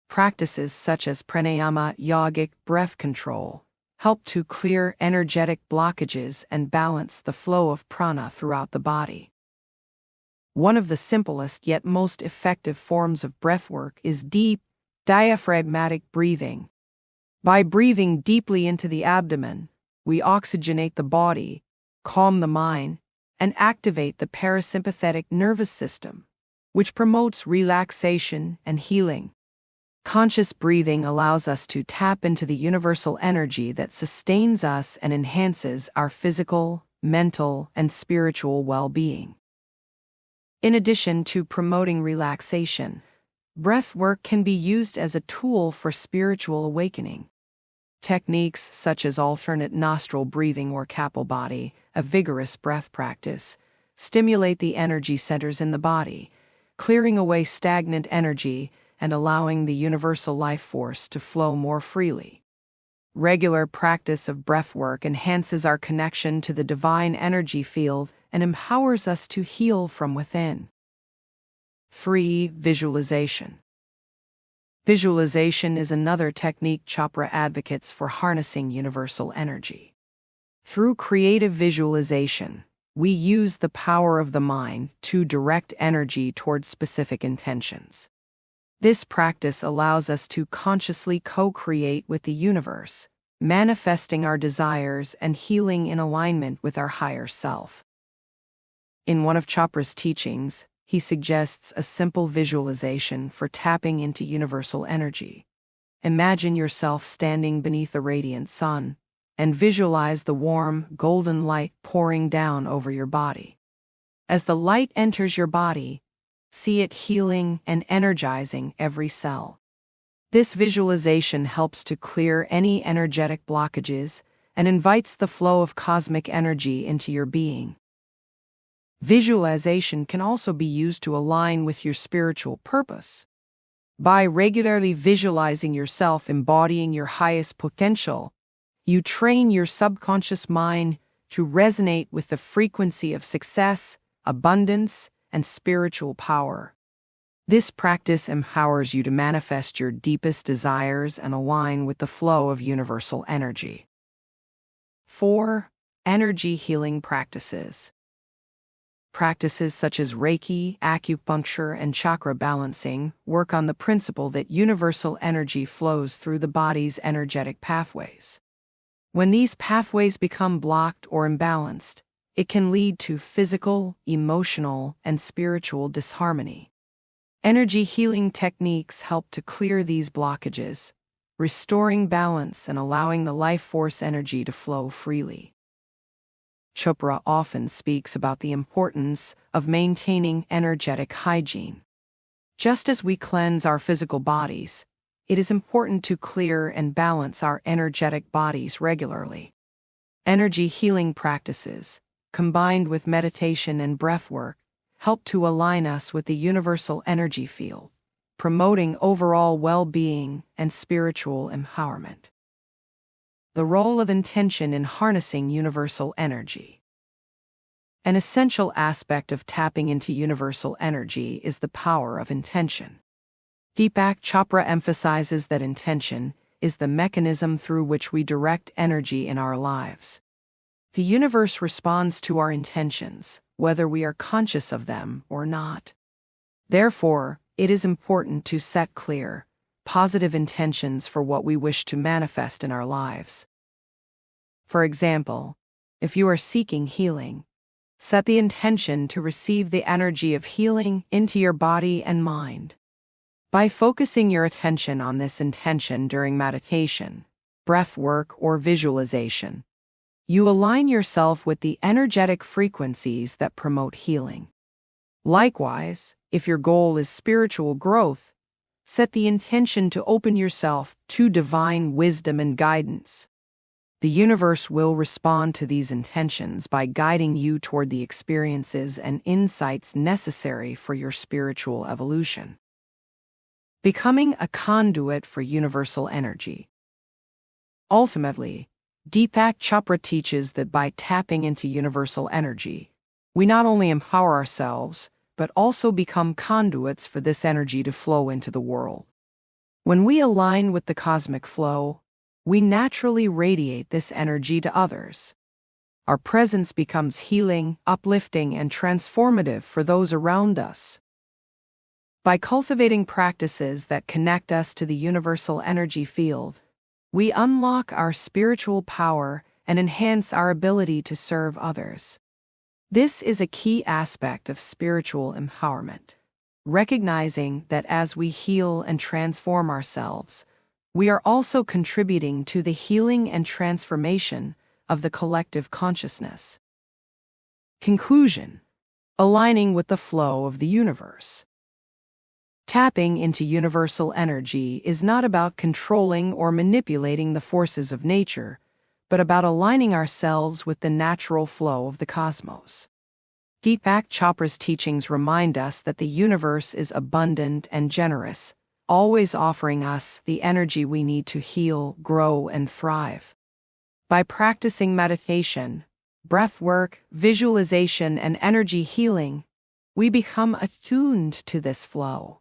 [SPEAKER 1] Practices such as pranayama, yogic breath control, help to clear energetic blockages and balance the flow of prana throughout the body. One of the simplest yet most effective forms of breathwork is deep, diaphragmatic breathing. By breathing deeply into the abdomen, we oxygenate the body, calm the mind, and activate the parasympathetic nervous system, which promotes relaxation and healing. Conscious breathing allows us to tap into the universal energy that sustains us and enhances our physical, mental, and spiritual well-being. In addition to promoting relaxation, breath work can be used as a tool for spiritual awakening. Techniques such as alternate nostril breathing or Kapalbhati, a vigorous breath practice, stimulate the energy centers in the body, clearing away stagnant energy and allowing the universal life force to flow more freely. Regular practice of breath work enhances our connection to the divine energy field and empowers us to heal from within. 3. Visualization. Visualization is another technique Chopra advocates for harnessing universal energy. Through creative visualization, we use the power of the mind to direct energy towards specific intentions. This practice allows us to consciously co-create with the universe, manifesting our desires and healing in alignment with our higher self. In one of Chopra's teachings, he suggests a simple visualization for tapping into universal energy. Imagine yourself standing beneath a radiant sun, and visualize the warm, golden light pouring down over your body. As the light enters your body, see it healing and energizing every cell. This visualization helps to clear any energetic blockages and invites the flow of cosmic energy into your being. Visualization can also be used to align with your spiritual purpose. By regularly visualizing yourself embodying your highest potential, you train your subconscious mind to resonate with the frequency of success, abundance, and spiritual power. This practice empowers you to manifest your deepest desires and align with the flow of universal energy. 4. Energy healing practices. Practices such as Reiki, acupuncture, and chakra balancing work on the principle that universal energy flows through the body's energetic pathways. When these pathways become blocked or imbalanced, it can lead to physical, emotional, and spiritual disharmony. Energy healing techniques help to clear these blockages, restoring balance and allowing the life force energy to flow freely. Chopra often speaks about the importance of maintaining energetic hygiene. Just as we cleanse our physical bodies, it is important to clear and balance our energetic bodies regularly. Energy healing practices, combined with meditation and breath work, help to align us with the universal energy field, promoting overall well-being and spiritual empowerment. The role of intention in harnessing universal energy. An essential aspect of tapping into universal energy is the power of intention. Deepak Chopra emphasizes that intention is the mechanism through which we direct energy in our lives. The universe responds to our intentions, whether we are conscious of them or not. Therefore, it is important to set clear, positive intentions for what we wish to manifest in our lives. For example, if you are seeking healing, set the intention to receive the energy of healing into your body and mind. By focusing your attention on this intention during meditation, breath work, or visualization, you align yourself with the energetic frequencies that promote healing. Likewise, if your goal is spiritual growth, set the intention to open yourself to divine wisdom and guidance. The universe will respond to these intentions by guiding you toward the experiences and insights necessary for your spiritual evolution. Becoming a conduit for universal energy. Ultimately, Deepak Chopra teaches that by tapping into universal energy, we not only empower ourselves, but also become conduits for this energy to flow into the world. When we align with the cosmic flow, we naturally radiate this energy to others. Our presence becomes healing, uplifting, and transformative for those around us. By cultivating practices that connect us to the universal energy field, we unlock our spiritual power and enhance our ability to serve others. This is a key aspect of spiritual empowerment, recognizing that as we heal and transform ourselves, we are also contributing to the healing and transformation of the collective consciousness. Conclusion: aligning with the flow of the universe. Tapping into universal energy is not about controlling or manipulating the forces of nature, but about aligning ourselves with the natural flow of the cosmos. Deepak Chopra's teachings remind us that the universe is abundant and generous, always offering us the energy we need to heal, grow, and thrive. By practicing meditation, breath work, visualization, and energy healing, we become attuned to this flow,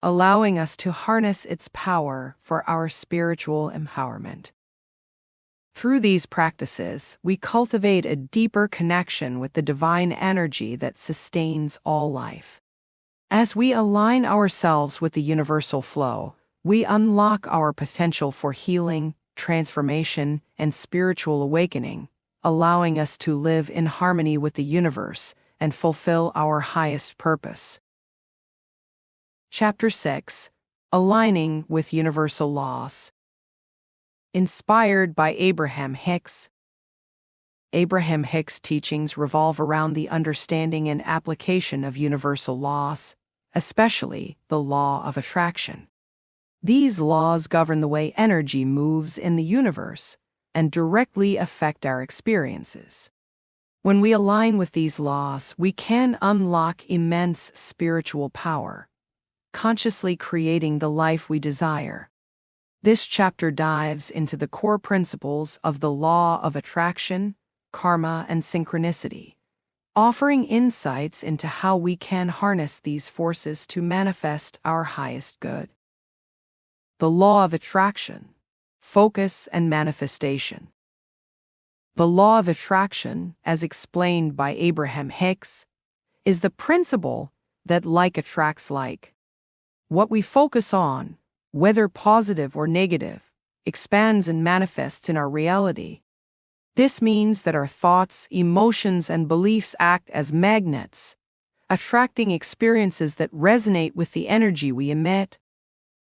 [SPEAKER 1] allowing us to harness its power for our spiritual empowerment. Through these practices, we cultivate a deeper connection with the divine energy that sustains all life. As we align ourselves with the universal flow, we unlock our potential for healing, transformation, and spiritual awakening, allowing us to live in harmony with the universe and fulfill our highest purpose. Chapter 6: Aligning with Universal Laws. Inspired by Abraham Hicks. Abraham Hicks' teachings revolve around the understanding and application of universal laws, especially the law of attraction. These laws govern the way energy moves in the universe and directly affect our experiences. When we align with these laws, we can unlock immense spiritual power, consciously creating the life we desire. This chapter dives into the core principles of the law of attraction, karma, and synchronicity, offering insights into how we can harness these forces to manifest our highest good. The law of attraction, focus, and manifestation. The law of attraction, as explained by Abraham Hicks, is the principle that like attracts like. What we focus on, whether positive or negative, expands and manifests in our reality. This means that our thoughts, emotions, and beliefs act as magnets, attracting experiences that resonate with the energy we emit.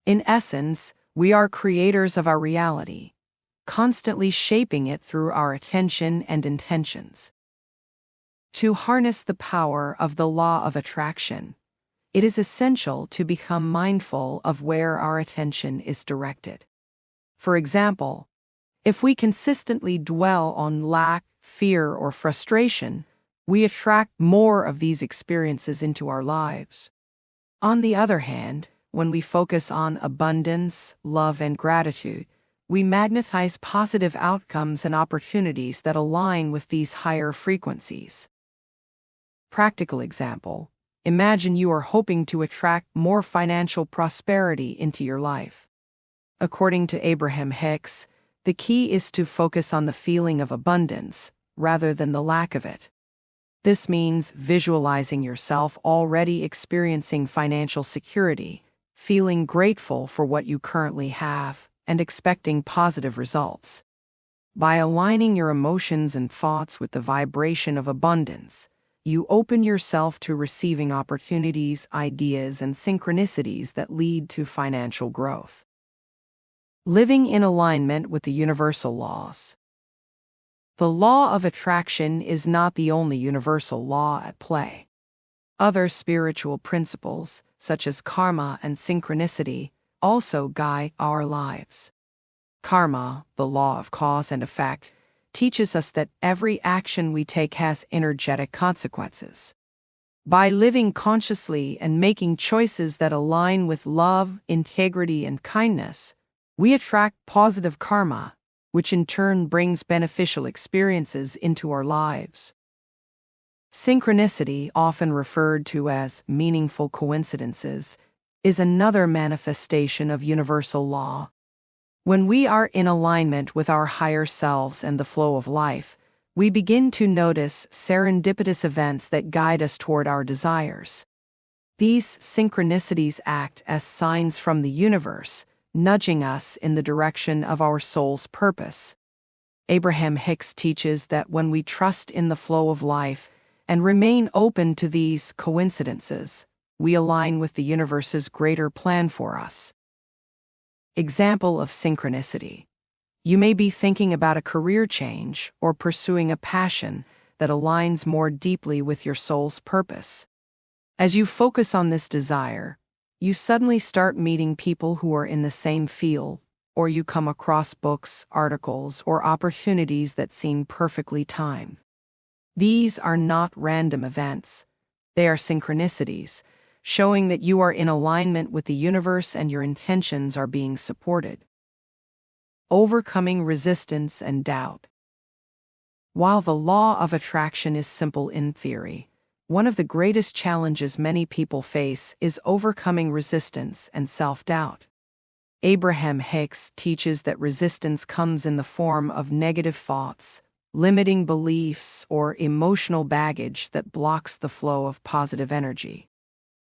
[SPEAKER 1] In essence, we are creators of our reality, constantly shaping it through our attention and intentions. To harness the power of the law of attraction, it is essential to become mindful of where our attention is directed. For example, if we consistently dwell on lack, fear, or frustration, we attract more of these experiences into our lives. On the other hand, when we focus on abundance, love, and gratitude, we magnetize positive outcomes and opportunities that align with these higher frequencies. Practical example: imagine you are hoping to attract more financial prosperity into your life. According to Abraham Hicks, the key is to focus on the feeling of abundance rather than the lack of it. This means visualizing yourself already experiencing financial security, feeling grateful for what you currently have, and expecting positive results. By aligning your emotions and thoughts with the vibration of abundance, you open yourself to receiving opportunities, ideas, and synchronicities that lead to financial growth. Living in alignment with the universal laws. The law of attraction is not the only universal law at play. Other spiritual principles, such as karma and synchronicity, also guide our lives. Karma, the law of cause and effect, teaches us that every action we take has energetic consequences. By living consciously and making choices that align with love, integrity, and kindness, we attract positive karma, which in turn brings beneficial experiences into our lives. Synchronicity, often referred to as meaningful coincidences, is another manifestation of universal law. When we are in alignment with our higher selves and the flow of life, we begin to notice serendipitous events that guide us toward our desires. These synchronicities act as signs from the universe, nudging us in the direction of our soul's purpose. Abraham Hicks teaches that when we trust in the flow of life and remain open to these coincidences, we align with the universe's greater plan for us. Example of synchronicity. You may be thinking about a career change or pursuing a passion that aligns more deeply with your soul's purpose. As you focus on this desire, you suddenly start meeting people who are in the same field, or you come across books, articles, or opportunities that seem perfectly timed. These are not random events. They are synchronicities, showing that you are in alignment with the universe and your intentions are being supported. Overcoming resistance and doubt. While the law of attraction is simple in theory, one of the greatest challenges many people face is overcoming resistance and self-doubt. Abraham Hicks teaches that resistance comes in the form of negative thoughts, limiting beliefs, or emotional baggage that blocks the flow of positive energy.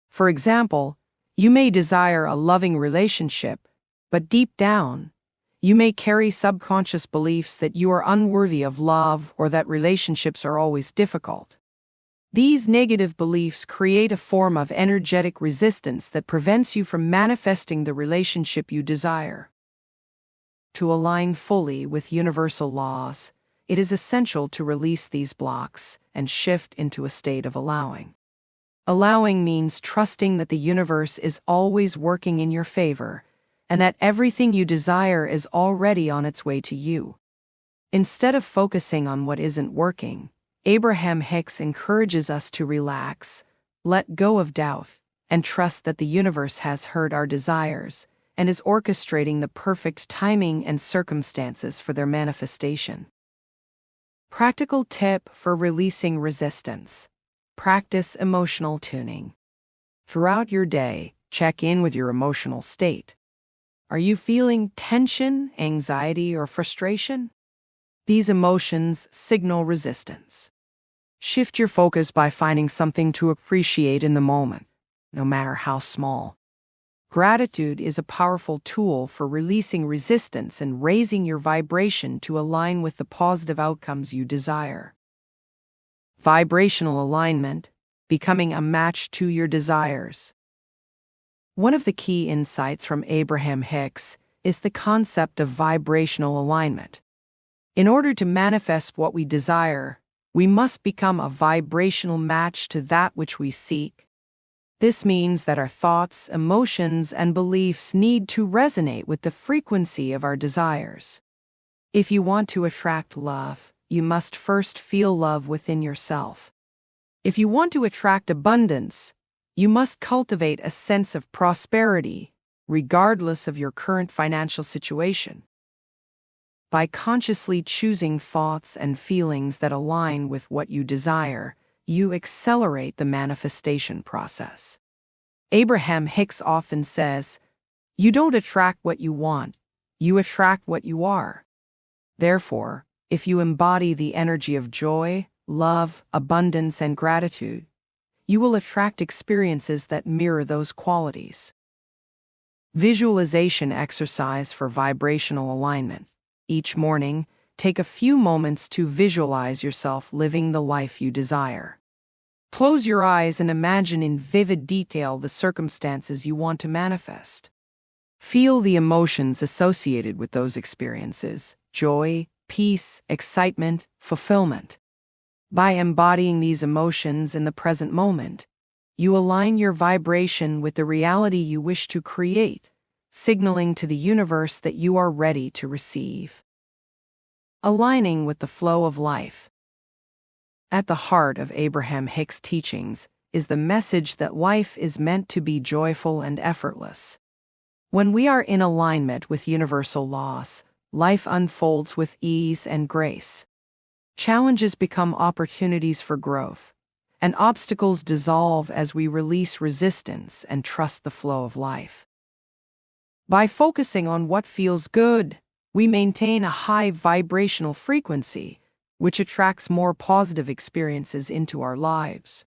[SPEAKER 1] For example, you may desire a loving relationship, but deep down, you may carry subconscious beliefs that you are unworthy of love or that relationships are always difficult. These negative beliefs create a form of energetic resistance that prevents you from manifesting the relationship you desire. To align fully with universal laws, it is essential to release these blocks and shift into a state of allowing. Allowing means trusting that the universe is always working in your favor, and that everything you desire is already on its way to you. Instead of focusing on what isn't working, Abraham Hicks encourages us to relax, let go of doubt, and trust that the universe has heard our desires and is orchestrating the perfect timing and circumstances for their manifestation. Practical tip for releasing resistance. Practice emotional tuning. Throughout your day, check in with your emotional state. Are you feeling tension, anxiety, or frustration? These emotions signal resistance. Shift your focus by finding something to appreciate in the moment, no matter how small. Gratitude is a powerful tool for releasing resistance and raising your vibration to align with the positive outcomes you desire. Vibrational alignment, becoming a match to your desires. One of the key insights from Abraham Hicks is the concept of vibrational alignment. In order to manifest what we desire, we must become a vibrational match to that which we seek. This means that our thoughts, emotions, and beliefs need to resonate with the frequency of our desires. If you want to attract love, you must first feel love within yourself. If you want to attract abundance, you must cultivate a sense of prosperity, regardless of your current financial situation. By consciously choosing thoughts and feelings that align with what you desire, you accelerate the manifestation process. Abraham Hicks often says, "You don't attract what you want, you attract what you are." Therefore, if you embody the energy of joy, love, abundance, and gratitude, you will attract experiences that mirror those qualities. Visualization exercise for vibrational alignment. Each morning, take a few moments to visualize yourself living the life you desire. Close your eyes and imagine in vivid detail the circumstances you want to manifest. Feel the emotions associated with those experiences: joy, peace, excitement, fulfillment. By embodying these emotions in the present moment, you align your vibration with the reality you wish to create, signaling to the universe that you are ready to receive. Aligning with the flow of life. At the heart of Abraham Hicks' teachings is the message that life is meant to be joyful and effortless. When we are in alignment with universal laws, life unfolds with ease and grace. Challenges become opportunities for growth, and obstacles dissolve as we release resistance and trust the flow of life. By focusing on what feels good, we maintain a high vibrational frequency, which attracts more positive experiences into our lives.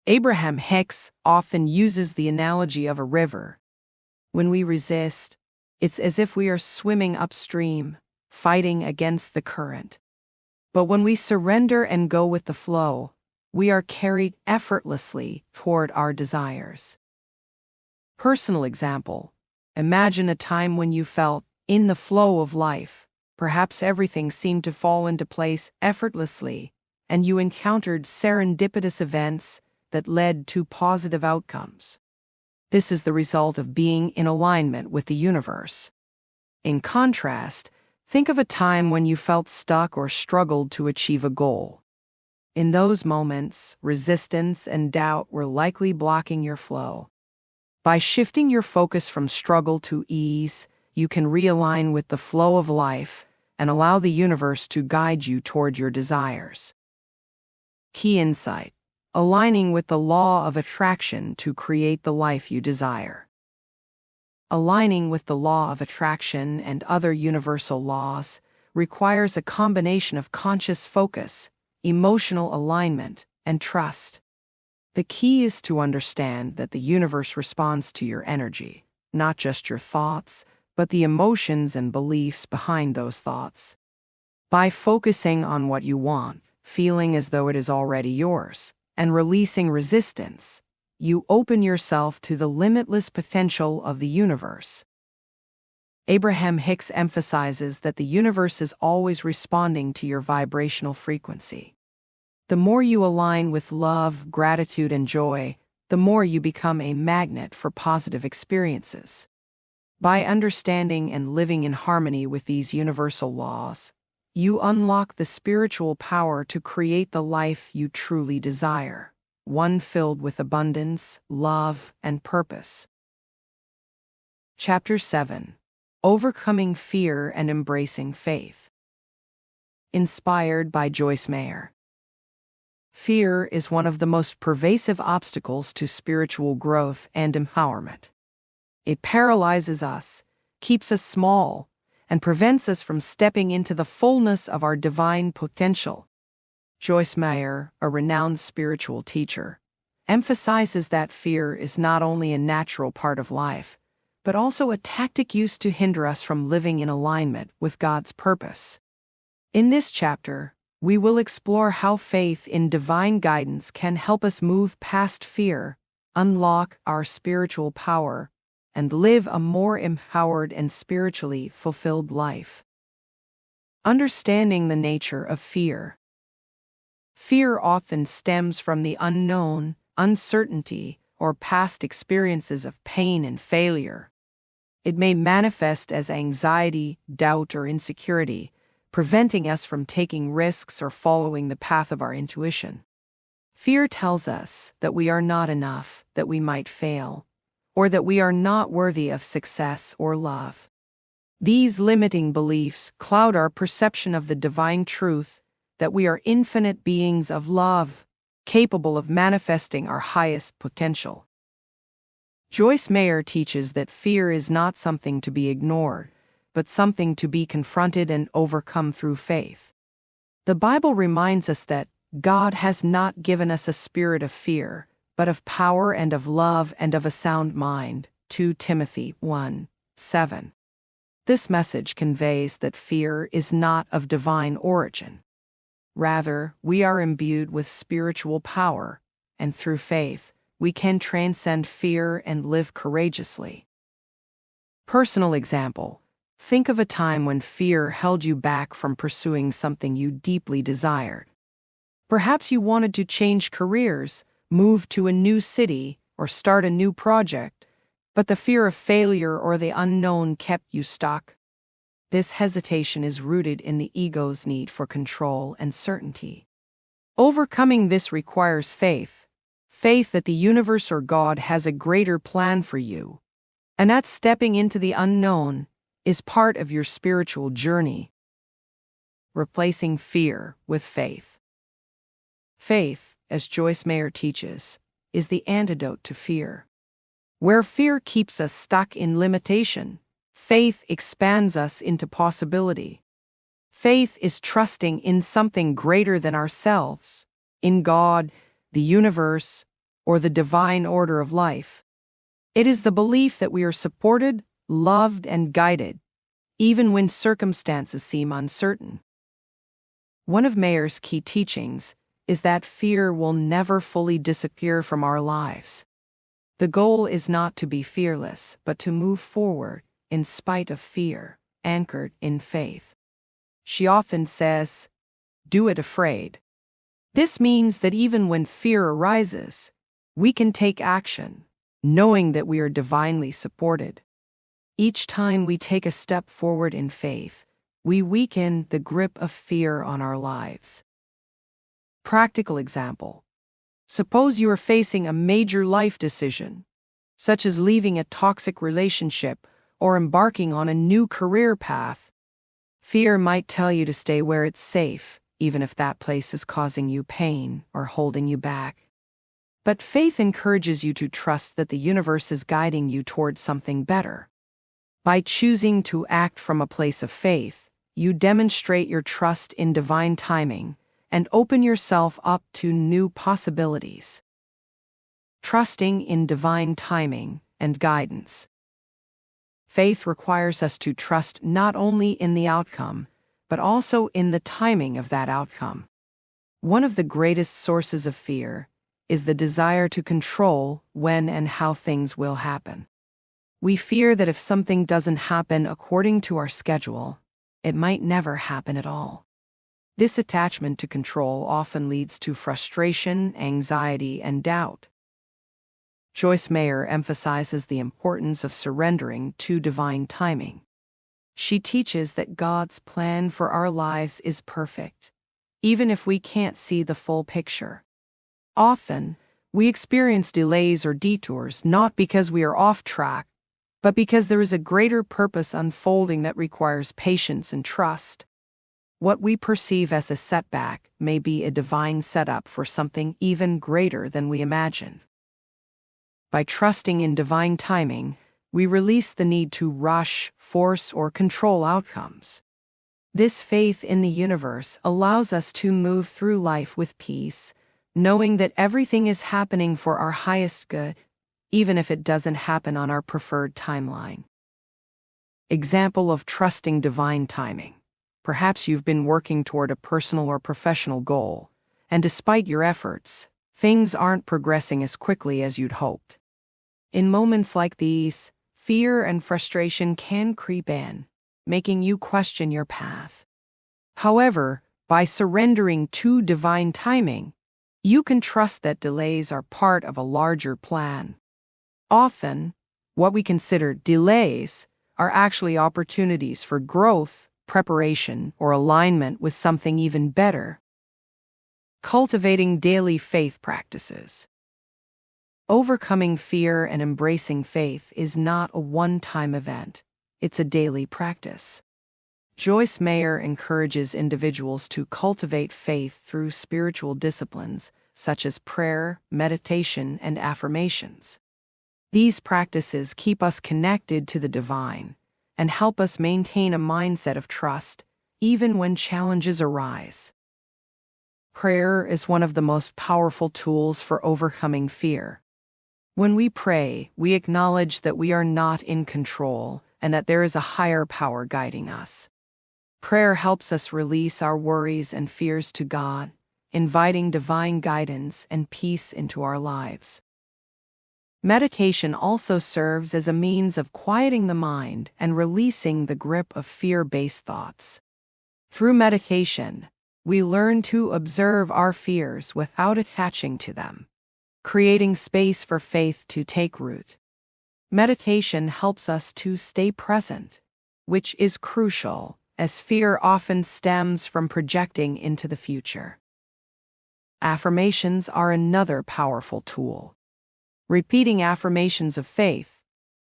[SPEAKER 1] Abraham Hicks often uses the analogy of a river. When we resist, it's as if we are swimming upstream, fighting against the current. But when we surrender and go with the flow, we are carried effortlessly toward our desires. Personal example: imagine a time when you felt in the flow of life. Perhaps everything seemed to fall into place effortlessly, and you encountered serendipitous events that led to positive outcomes. This is the result of being in alignment with the universe. In contrast, think of a time when you felt stuck or struggled to achieve a goal. In those moments, resistance and doubt were likely blocking your flow. By shifting your focus from struggle to ease, you can realign with the flow of life and allow the universe to guide you toward your desires. Key insight: aligning with the law of attraction to create the life you desire. Aligning with the law of attraction and other universal laws requires a combination of conscious focus, emotional alignment, and trust. The key is to understand that the universe responds to your energy, not just your thoughts, but the emotions and beliefs behind those thoughts. By focusing on what you want, feeling as though it is already yours, and releasing resistance, you open yourself to the limitless potential of the universe. Abraham Hicks emphasizes that the universe is always responding to your vibrational frequency. The more you align with love, gratitude, and joy, the more you become a magnet for positive experiences. By understanding and living in harmony with these universal laws, you unlock the spiritual power to create the life you truly desire, one filled with abundance, love, and purpose. Chapter 7: Overcoming Fear and Embracing Faith. Inspired by Joyce Meyer. Fear is one of the most pervasive obstacles to spiritual growth and empowerment. It paralyzes us, keeps us small, and prevents us from stepping into the fullness of our divine potential. Joyce Meyer, a renowned spiritual teacher, emphasizes that fear is not only a natural part of life, but also a tactic used to hinder us from living in alignment with God's purpose. In this chapter, we will explore how faith in divine guidance can help us move past fear, unlock our spiritual power, and live a more empowered and spiritually fulfilled life. Understanding the nature of fear. Fear often stems from the unknown, uncertainty, or past experiences of pain and failure. It may manifest as anxiety, doubt, or insecurity, preventing us from taking risks or following the path of our intuition. Fear tells us that we are not enough, that we might fail, or that we are not worthy of success or love. These limiting beliefs cloud our perception of the divine truth that we are infinite beings of love, capable of manifesting our highest potential. Joyce Meyer teaches that fear is not something to be ignored, but something to be confronted and overcome through faith. The Bible reminds us that God has not given us a spirit of fear, but of power and of love and of a sound mind. 2 Timothy 1:7. This message conveys that fear is not of divine origin. Rather, we are imbued with spiritual power, and through faith, we can transcend fear and live courageously. Personal example: think of a time when fear held you back from pursuing something you deeply desired. Perhaps you wanted to change careers, move to a new city, or start a new project, but the fear of failure or the unknown kept you stuck. This hesitation is rooted in the ego's need for control and certainty. Overcoming this requires faith, faith that the universe or God has a greater plan for you, and that stepping into the unknown is part of your spiritual journey. Replacing fear with faith. Faith, as Joyce Meyer teaches, is the antidote to fear. Where fear keeps us stuck in limitation, faith expands us into possibility. Faith is trusting in something greater than ourselves, in God, the universe, or the divine order of life. It is the belief that we are supported, loved, and guided, even when circumstances seem uncertain. One of Meyer's key teachings is that fear will never fully disappear from our lives. The goal is not to be fearless, but to move forward in spite of fear, anchored in faith. She often says, "Do it afraid." This means that even when fear arises, we can take action, knowing that we are divinely supported. Each time we take a step forward in faith, we weaken the grip of fear on our lives. Practical example. Suppose you are facing a major life decision, such as leaving a toxic relationship or embarking on a new career path. Fear might tell you to stay where it's safe, even if that place is causing you pain or holding you back. But faith encourages you to trust that the universe is guiding you towards something better. By choosing to act from a place of faith, you demonstrate your trust in divine timing and open yourself up to new possibilities. Trusting in divine timing and guidance. Faith requires us to trust not only in the outcome, but also in the timing of that outcome. One of the greatest sources of fear is the desire to control when and how things will happen. We fear that if something doesn't happen according to our schedule, it might never happen at all. This attachment to control often leads to frustration, anxiety, and doubt. Joyce Meyer emphasizes the importance of surrendering to divine timing. She teaches that God's plan for our lives is perfect, even if we can't see the full picture. Often, we experience delays or detours not because we are off track, but because there is a greater purpose unfolding that requires patience and trust. What we perceive as a setback may be a divine setup for something even greater than we imagine. By trusting in divine timing, we release the need to rush, force, or control outcomes. This faith in the universe allows us to move through life with peace, knowing that everything is happening for our highest good, even if it doesn't happen on our preferred timeline. Example of trusting divine timing. Perhaps you've been working toward a personal or professional goal, and despite your efforts, things aren't progressing as quickly as you'd hoped. In moments like these, fear and frustration can creep in, making you question your path. However, by surrendering to divine timing, you can trust that delays are part of a larger plan. Often, what we consider delays are actually opportunities for growth, preparation, or alignment with something even better. Cultivating daily faith practices. Overcoming fear and embracing faith is not a one-time event. It's a daily practice. Joyce Meyer encourages individuals to cultivate faith through spiritual disciplines such as prayer, meditation, and affirmations. These practices keep us connected to the divine and help us maintain a mindset of trust, even when challenges arise. Prayer is one of the most powerful tools for overcoming fear. When we pray, we acknowledge that we are not in control and that there is a higher power guiding us. Prayer helps us release our worries and fears to God, inviting divine guidance and peace into our lives. Meditation also serves as a means of quieting the mind and releasing the grip of fear-based thoughts. Through meditation, we learn to observe our fears without attaching to them, creating space for faith to take root. Meditation helps us to stay present, which is crucial, as fear often stems from projecting into the future. Affirmations are another powerful tool. Repeating affirmations of faith,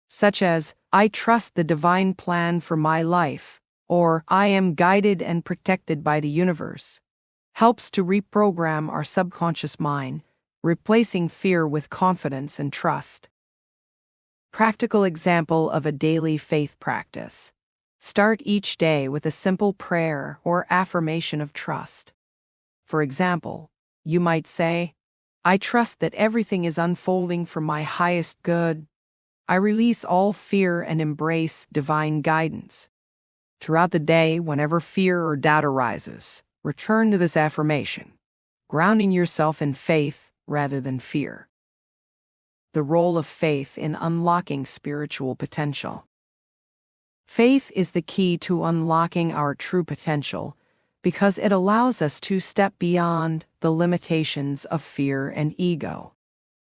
[SPEAKER 1] such as, "I trust the divine plan for my life," or "I am guided and protected by the universe," helps to reprogram our subconscious mind, replacing fear with confidence and trust. Practical example of a daily faith practice. Start each day with a simple prayer or affirmation of trust. For example, you might say, "I trust that everything is unfolding for my highest good. I release all fear and embrace divine guidance." Throughout the day, whenever fear or doubt arises, return to this affirmation, grounding yourself in faith rather than fear. The role of faith in unlocking spiritual potential. Faith is the key to unlocking our true potential because it allows us to step beyond the limitations of fear and ego.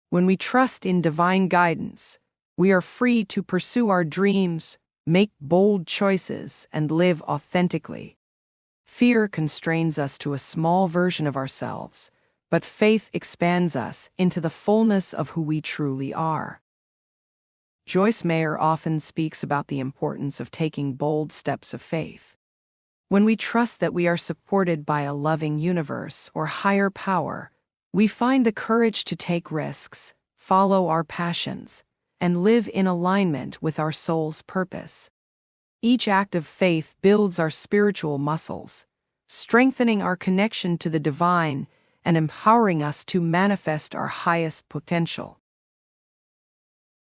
[SPEAKER 1] When we trust in divine guidance, we are free to pursue our dreams, make bold choices, and live authentically. Fear constrains us to a small version of ourselves, but faith expands us into the fullness of who we truly are. Joyce often speaks about the importance of taking bold steps of faith. When we trust that we are supported by a loving universe or higher power, we find the courage to take risks, follow our passions, and live in alignment with our soul's purpose. Each act of faith builds our spiritual muscles, strengthening our connection to the divine and empowering us to manifest our highest potential.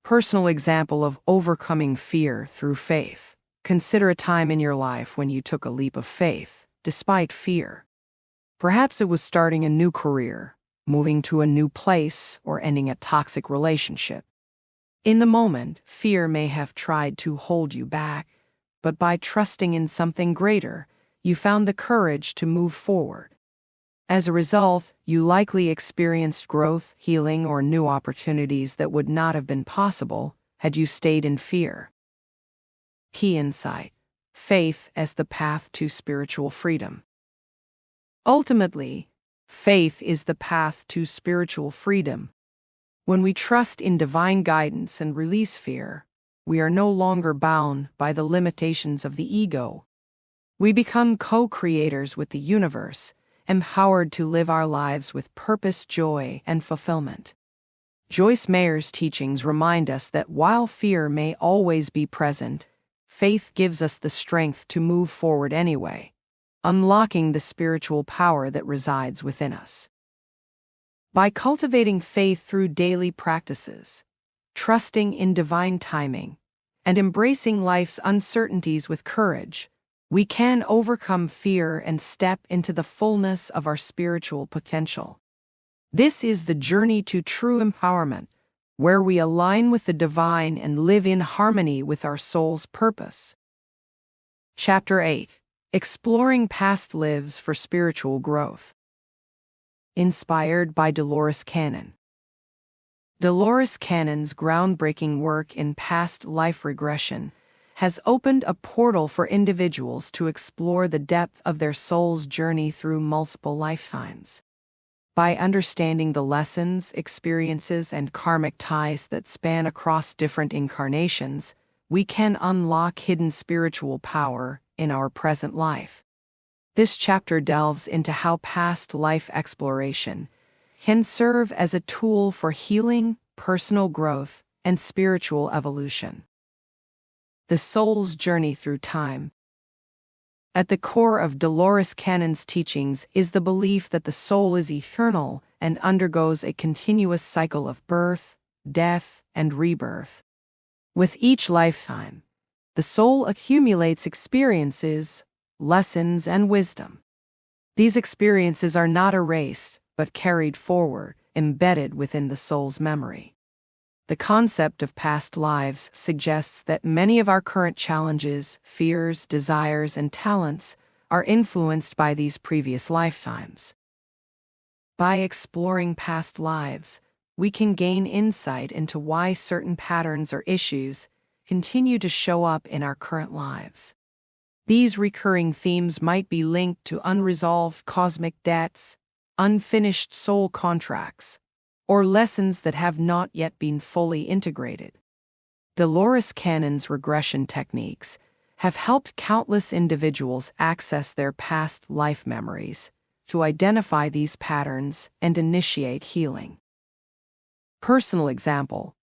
[SPEAKER 1] Personal example of overcoming fear through faith. Consider a time in your life when you took a leap of faith, despite fear. Perhaps it was starting a new career, moving to a new place, or ending a toxic relationship. In the moment, fear may have tried to hold you back, but by trusting in something greater, you found the courage to move forward. As a result, you likely experienced growth, healing, or new opportunities that would not have been possible had you stayed in fear. Key insight: faith as the path to spiritual freedom. Ultimately, faith is the path to spiritual freedom. When we trust in divine guidance and release fear, we are no longer bound by the limitations of the ego. We become co-creators with the universe, empowered to live our lives with purpose, joy, and fulfillment. Joyce Meyer's teachings remind us that while fear may always be present, faith gives us the strength to move forward anyway, unlocking the spiritual power that resides within us. By cultivating faith through daily practices, trusting in divine timing, and embracing life's uncertainties with courage, we can overcome fear and step into the fullness of our spiritual potential. This is the journey to true empowerment, where we align with the divine and live in harmony with our soul's purpose. Chapter 8: Exploring Past Lives for Spiritual Growth. Inspired by Dolores Cannon. Dolores Cannon's groundbreaking work in past life regression has opened a portal for individuals to explore the depth of their soul's journey through multiple lifetimes. By understanding the lessons, experiences, and karmic ties that span across different incarnations, we can unlock hidden spiritual power in our present life. This chapter delves into how past life exploration can serve as a tool for healing, personal growth, and spiritual evolution. The soul's journey through time. At the core of Dolores Cannon's teachings is the belief that the soul is eternal and undergoes a continuous cycle of birth, death, and rebirth. With each lifetime, the soul accumulates experiences, lessons, and wisdom. These experiences are not erased, but carried forward, embedded within the soul's memory. The concept of past lives suggests that many of our current challenges, fears, desires, and talents are influenced by these previous lifetimes. By exploring past lives, we can gain insight into why certain patterns or issues continue to show up in our current lives. These recurring themes might be linked to unresolved cosmic debts, unfinished soul contracts, or lessons that have not yet been fully integrated. Dolores Cannon's regression techniques have helped countless individuals access their past life memories to identify these patterns and initiate healing. Personal example: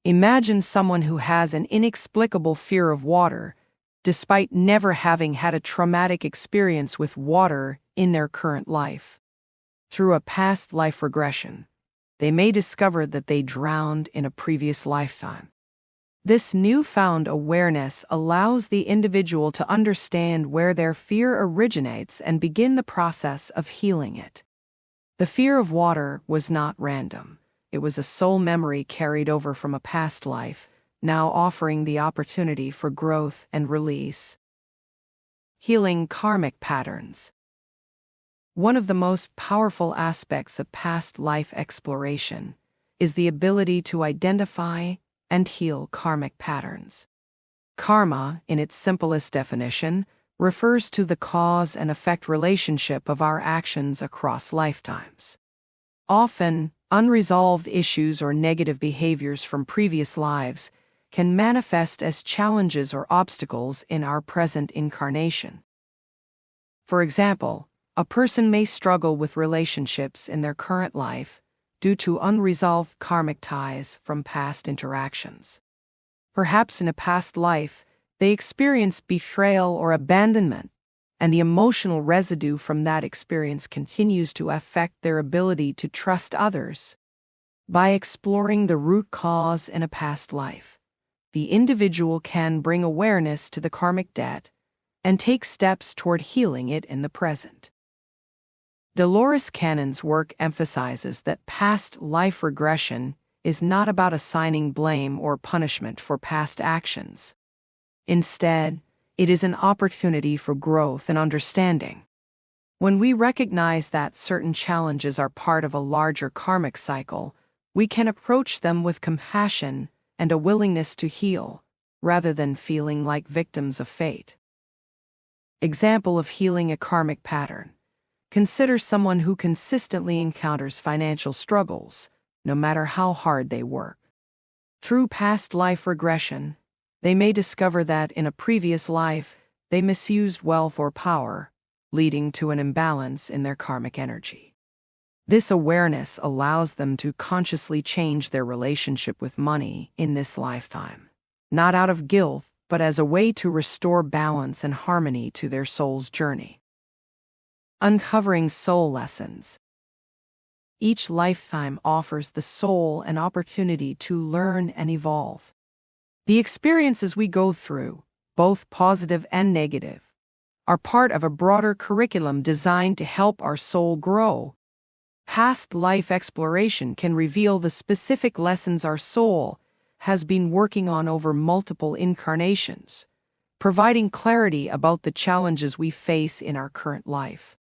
[SPEAKER 1] imagine someone who has an inexplicable fear of water, despite never having had a traumatic experience with water in their current life. Through a past life regression, they may discover that they drowned in a previous lifetime. This newfound awareness allows the individual to understand where their fear originates and begin the process of healing it. The fear of water was not random. It was a soul memory carried over from a past life, now offering the opportunity for growth and release. Healing karmic patterns. One of the most powerful aspects of past life exploration is the ability to identify and heal karmic patterns. Karma, in its simplest definition, refers to the cause and effect relationship of our actions across lifetimes. Often, unresolved issues or negative behaviors from previous lives can manifest as challenges or obstacles in our present incarnation. For example, a person may struggle with relationships in their current life due to unresolved karmic ties from past interactions. Perhaps in a past life, they experienced betrayal or abandonment, and the emotional residue from that experience continues to affect their ability to trust others. By exploring the root cause in a past life, the individual can bring awareness to the karmic debt and take steps toward healing it in the present. Dolores Cannon's work emphasizes that past life regression is not about assigning blame or punishment for past actions. Instead, it is an opportunity for growth and understanding. When we recognize that certain challenges are part of a larger karmic cycle, we can approach them with compassion and a willingness to heal, rather than feeling like victims of fate. Example of healing a karmic pattern. Consider someone who consistently encounters financial struggles, no matter how hard they work. Through past life regression, they may discover that in a previous life, they misused wealth or power, leading to an imbalance in their karmic energy. This awareness allows them to consciously change their relationship with money in this lifetime, not out of guilt, but as a way to restore balance and harmony to their soul's journey. Uncovering soul lessons. Each lifetime offers the soul an opportunity to learn and evolve. The experiences we go through, both positive and negative, are part of a broader curriculum designed to help our soul grow. Past life exploration can reveal the specific lessons our soul has been working on over multiple incarnations, providing clarity about the challenges we face in our current life.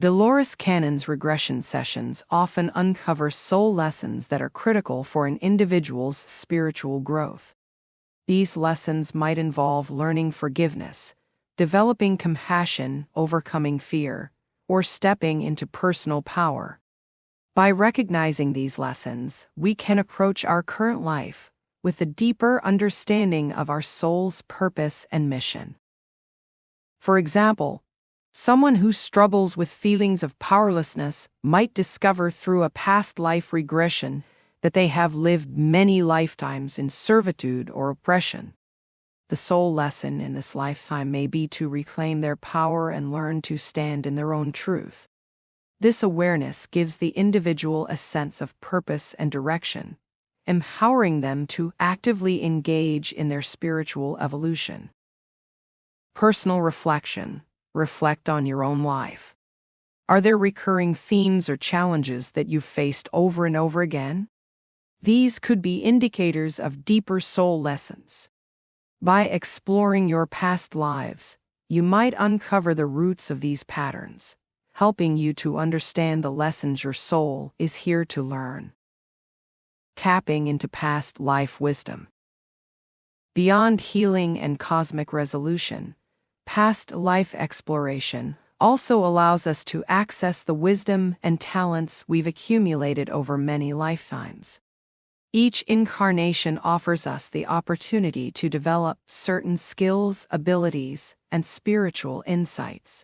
[SPEAKER 1] Dolores Cannon's regression sessions often uncover soul lessons that are critical for an individual's spiritual growth. These lessons might involve learning forgiveness, developing compassion, overcoming fear, or stepping into personal power. By recognizing these lessons, we can approach our current life with a deeper understanding of our soul's purpose and mission. For example, someone who struggles with feelings of powerlessness might discover through a past life regression that they have lived many lifetimes in servitude or oppression. The soul lesson in this lifetime may be to reclaim their power and learn to stand in their own truth. This awareness gives the individual a sense of purpose and direction, empowering them to actively engage in their spiritual evolution. Personal reflection. Reflect on your own life. Are there recurring themes or challenges that you've faced over and over again? These could be indicators of deeper soul lessons. By exploring your past lives, you might uncover the roots of these patterns, helping you to understand the lessons your soul is here to learn. tapping into past life wisdom. Beyond healing and cosmic resolution, past life exploration also allows us to access the wisdom and talents we've accumulated over many lifetimes. Each incarnation offers us the opportunity to develop certain skills, abilities, and spiritual insights.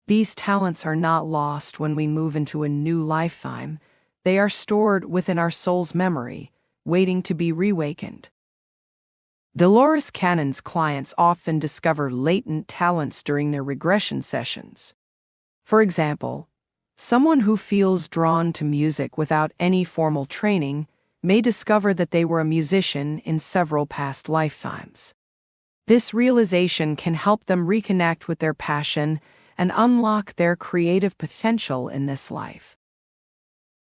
[SPEAKER 1] These talents are not lost when we move into a new lifetime. They are stored within our soul's memory, waiting to be reawakened. Dolores Cannon's clients often discover latent talents during their regression sessions. For example, someone who feels drawn to music without any formal training may discover that they were a musician in several past lifetimes. This realization can help them reconnect with their passion and unlock their creative potential in this life.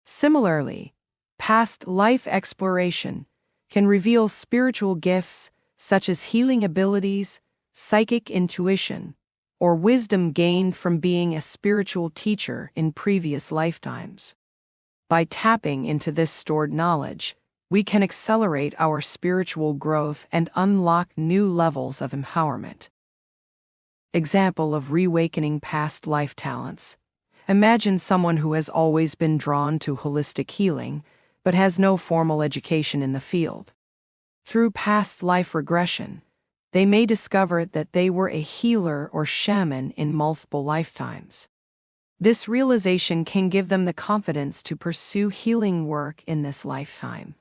[SPEAKER 1] Similarly, past life exploration can reveal spiritual gifts such as healing abilities, psychic intuition, or wisdom gained from being a spiritual teacher in previous lifetimes. By tapping into this stored knowledge, we can accelerate our spiritual growth and unlock new levels of empowerment. Example of reawakening past life talents. Imagine someone who has always been drawn to holistic healing, but has no formal education in the field. Through past life regression, they may discover that they were a healer or shaman in multiple lifetimes. This realization can give them the confidence to pursue healing work in this lifetime,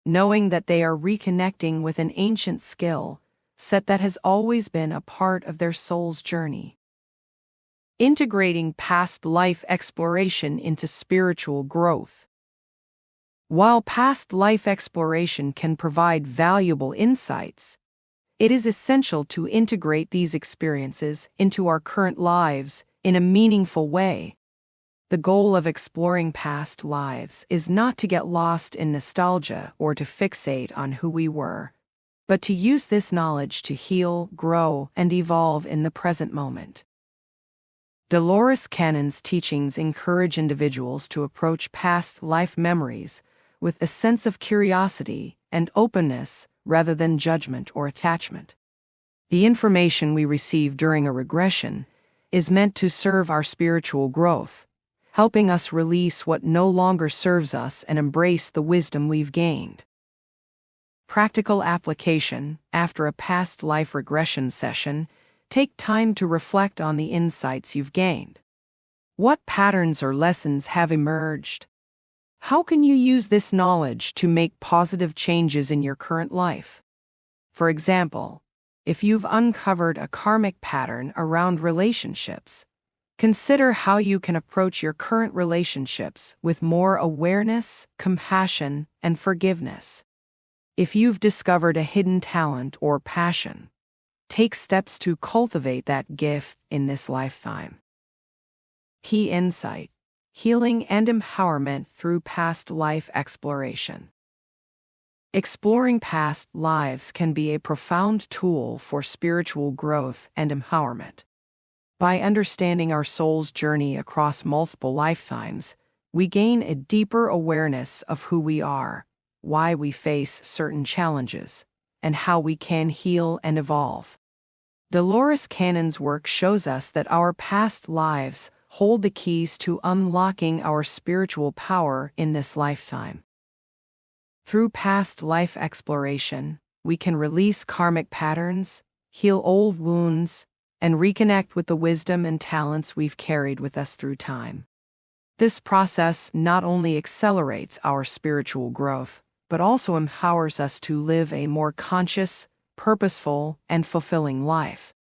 [SPEAKER 1] knowing that they are reconnecting with an ancient skill set that has always been a part of their soul's journey. Integrating past life exploration into spiritual growth. While past life exploration can provide valuable insights, it is essential to integrate these experiences into our current lives in a meaningful way. The goal of exploring past lives is not to get lost in nostalgia or to fixate on who we were, but to use this knowledge to heal, grow, and evolve in the present moment. Dolores Cannon's teachings encourage individuals to approach past life memories with a sense of curiosity and openness rather than judgment or attachment. The information we receive during a regression is meant to serve our spiritual growth, helping us release what no longer serves us and embrace the wisdom we've gained. Practical application. After a past life regression session, take time to reflect on the insights you've gained. What patterns or lessons have emerged? How can you use this knowledge to make positive changes in your current life? For example, if you've uncovered a karmic pattern around relationships, consider how you can approach your current relationships with more awareness, compassion, and forgiveness. If you've discovered a hidden talent or passion, take steps to cultivate that gift in this lifetime. Key insight: healing and empowerment through past life exploration. Exploring past lives can be a profound tool for spiritual growth and empowerment. By understanding our soul's journey across multiple lifetimes, we gain a deeper awareness of who we are, why we face certain challenges, and how we can heal and evolve. Dolores Cannon's work shows us that our past lives hold the keys to unlocking our spiritual power in this lifetime. Through past life exploration, we can release karmic patterns, heal old wounds, and reconnect with the wisdom and talents we've carried with us through time. This process not only accelerates our spiritual growth, but also empowers us to live a more conscious, purposeful, and fulfilling life.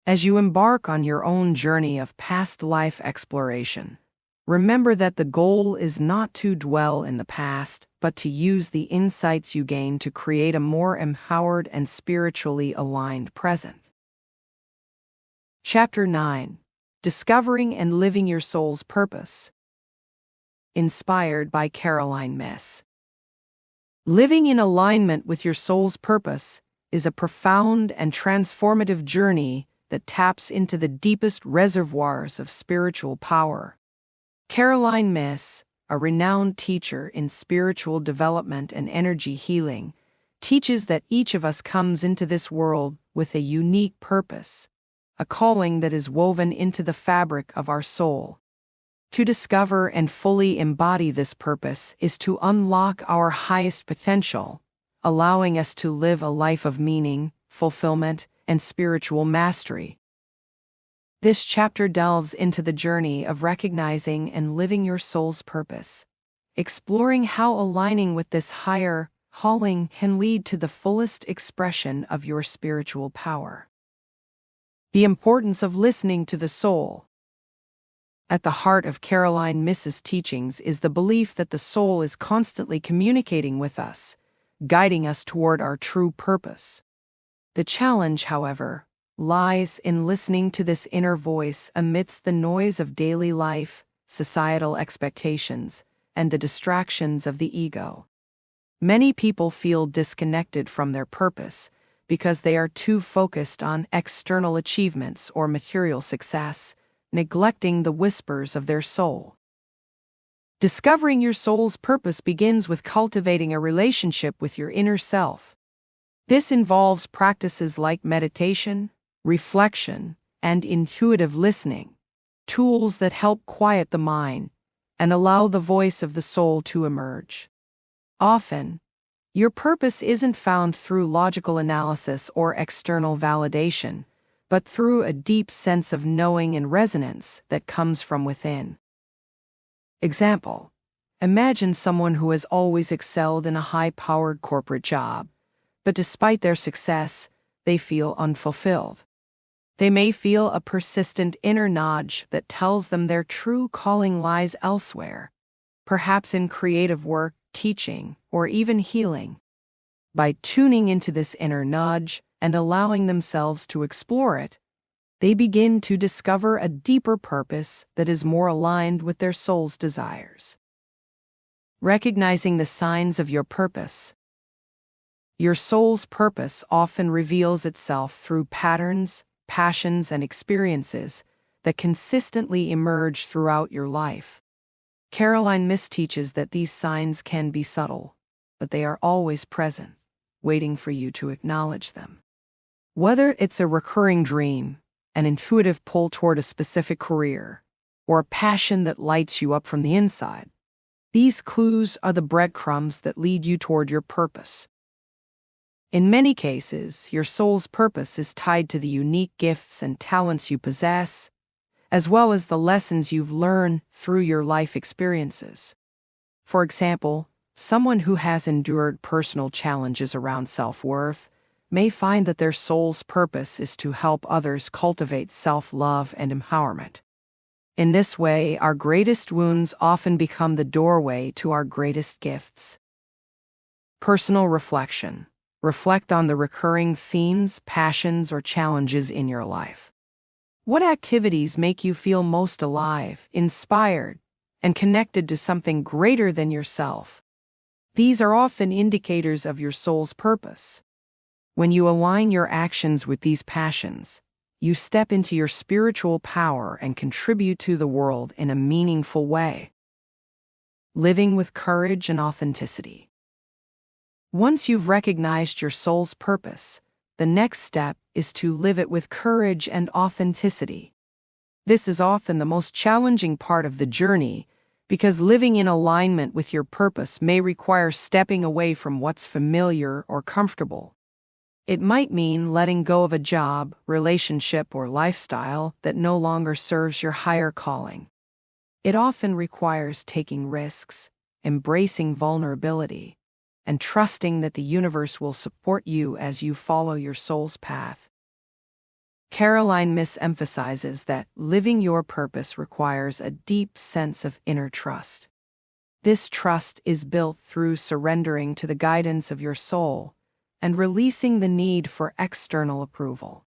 [SPEAKER 1] As you embark on your own journey of past life exploration, remember that the goal is not to dwell in the past, but to use the insights you gain to create a more empowered and spiritually aligned present. Chapter 9: Discovering and Living Your Soul's Purpose. Inspired by Caroline Myss. Living in alignment with your soul's purpose is a profound and transformative journey that taps into the deepest reservoirs of spiritual power. Caroline Myss, a renowned teacher in spiritual development and energy healing, teaches that each of us comes into this world with a unique purpose, a calling that is woven into the fabric of our soul. To discover and fully embody this purpose is to unlock our highest potential, allowing us to live a life of meaning, fulfillment, and spiritual mastery. This chapter delves into the journey of recognizing and living your soul's purpose, exploring how aligning with this higher calling can lead to the fullest expression of your spiritual power. The importance of listening to the soul. At the heart of Caroline Myss's teachings is the belief that the soul is constantly communicating with us, guiding us toward our true purpose. The challenge, however, lies in listening to this inner voice amidst the noise of daily life, societal expectations, and the distractions of the ego. Many people feel disconnected from their purpose because they are too focused on external achievements or material success, neglecting the whispers of their soul. Discovering your soul's purpose begins with cultivating a relationship with your inner self. This involves practices like meditation, reflection, and intuitive listening, tools that help quiet the mind and allow the voice of the soul to emerge. Often, your purpose isn't found through logical analysis or external validation, but through a deep sense of knowing and resonance that comes from within. Example: imagine someone who has always excelled in a high-powered corporate job, but despite their success, they feel unfulfilled. They may feel a persistent inner nudge that tells them their true calling lies elsewhere, perhaps in creative work, teaching, or even healing. By tuning into this inner nudge and allowing themselves to explore it, they begin to discover a deeper purpose that is more aligned with their soul's desires. Recognizing the signs of your purpose. Your soul's purpose often reveals itself through patterns, passions, and experiences that consistently emerge throughout your life. Caroline Myss teaches that these signs can be subtle, but they are always present, waiting for you to acknowledge them. Whether it's a recurring dream, an intuitive pull toward a specific career, or a passion that lights you up from the inside, these clues are the breadcrumbs that lead you toward your purpose. In many cases, your soul's purpose is tied to the unique gifts and talents you possess, as well as the lessons you've learned through your life experiences. For example, someone who has endured personal challenges around self-worth may find that their soul's purpose is to help others cultivate self-love and empowerment. In this way, our greatest wounds often become the doorway to our greatest gifts. Personal reflection. Reflect on the recurring themes, passions, or challenges in your life. What activities make you feel most alive, inspired, and connected to something greater than yourself? These are often indicators of your soul's purpose. When you align your actions with these passions, you step into your spiritual power and contribute to the world in a meaningful way. Living with courage and authenticity. Once you've recognized your soul's purpose, the next step is to live it with courage and authenticity. This is often the most challenging part of the journey because living in alignment with your purpose may require stepping away from what's familiar or comfortable. It might mean letting go of a job, relationship, or lifestyle that no longer serves your higher calling. It often requires taking risks, embracing vulnerability, and trusting that the universe will support you as you follow your soul's path. Caroline Myss emphasizes that living your purpose requires a deep sense of inner trust. This trust is built through surrendering to the guidance of your soul and releasing the need for external approval.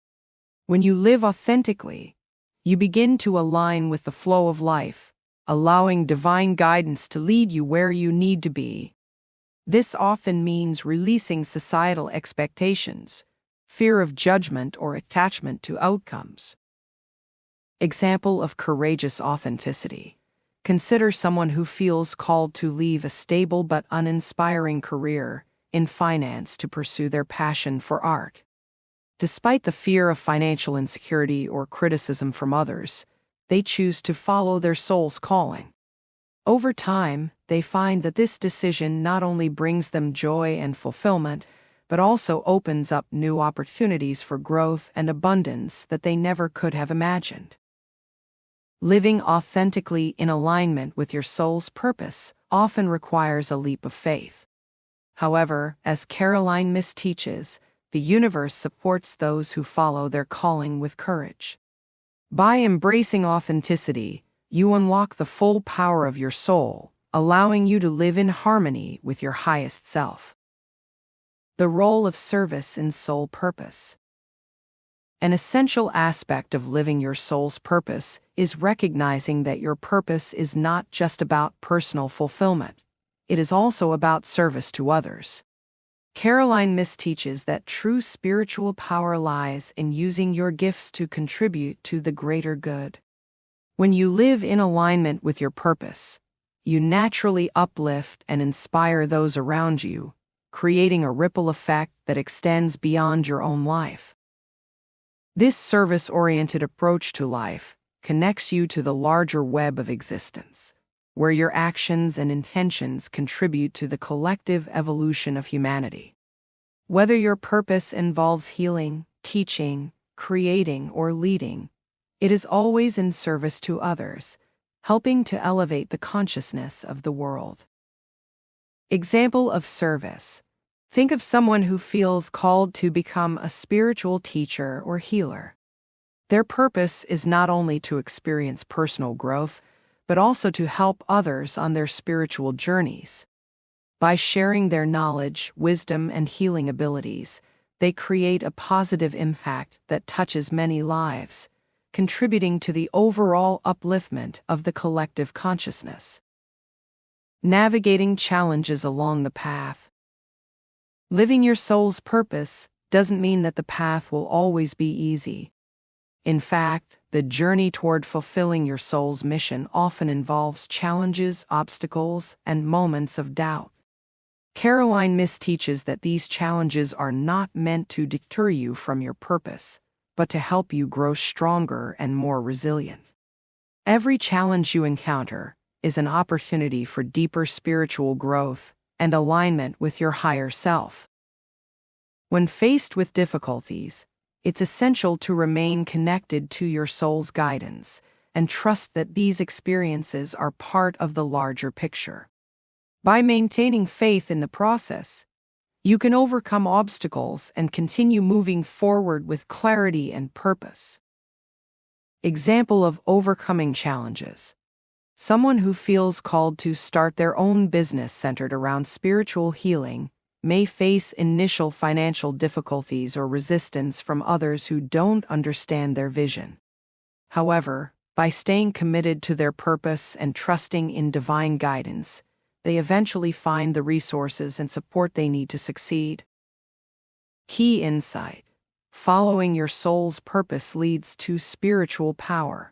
[SPEAKER 1] When you live authentically, you begin to align with the flow of life, allowing divine guidance to lead you where you need to be. This often means releasing societal expectations, fear of judgment, or attachment to outcomes. Example of courageous authenticity. Consider someone who feels called to leave a stable but uninspiring career in finance to pursue their passion for art. Despite the fear of financial insecurity or criticism from others, they choose to follow their soul's calling. Over time, they find that this decision not only brings them joy and fulfillment, but also opens up new opportunities for growth and abundance that they never could have imagined. Living authentically in alignment with your soul's purpose often requires a leap of faith. However, as Caroline Myss teaches, the universe supports those who follow their calling with courage. By embracing authenticity, you unlock the full power of your soul, allowing you to live in harmony with your highest self. The role of service in soul purpose. An essential aspect of living your soul's purpose is recognizing that your purpose is not just about personal fulfillment. It is also about service to others. Caroline Myss teaches that true spiritual power lies in using your gifts to contribute to the greater good. When you live in alignment with your purpose, you naturally uplift and inspire those around you, creating a ripple effect that extends beyond your own life. This service-oriented approach to life connects you to the larger web of existence, where your actions and intentions contribute to the collective evolution of humanity. Whether your purpose involves healing, teaching, creating, or leading, it is always in service to others, helping to elevate the consciousness of the world. Example of service. Think of someone who feels called to become a spiritual teacher or healer. Their purpose is not only to experience personal growth, but also to help others on their spiritual journeys. By sharing their knowledge, wisdom, and healing abilities, they create a positive impact that touches many lives, contributing to the overall upliftment of the collective consciousness. Navigating challenges along the path. Living your soul's purpose doesn't mean that the path will always be easy. In fact, the journey toward fulfilling your soul's mission often involves challenges, obstacles, and moments of doubt. Caroline Myss teaches that these challenges are not meant to deter you from your purpose, but to help you grow stronger and more resilient. Every challenge you encounter is an opportunity for deeper spiritual growth and alignment with your higher self. When faced with difficulties, it's essential to remain connected to your soul's guidance and trust that these experiences are part of the larger picture. By maintaining faith in the process, you can overcome obstacles and continue moving forward with clarity and purpose. Example of overcoming challenges. Someone who feels called to start their own business centered around spiritual healing may face initial financial difficulties or resistance from others who don't understand their vision. However, by staying committed to their purpose and trusting in divine guidance, they eventually find the resources and support they need to succeed. Key insight: following your soul's purpose leads to spiritual power.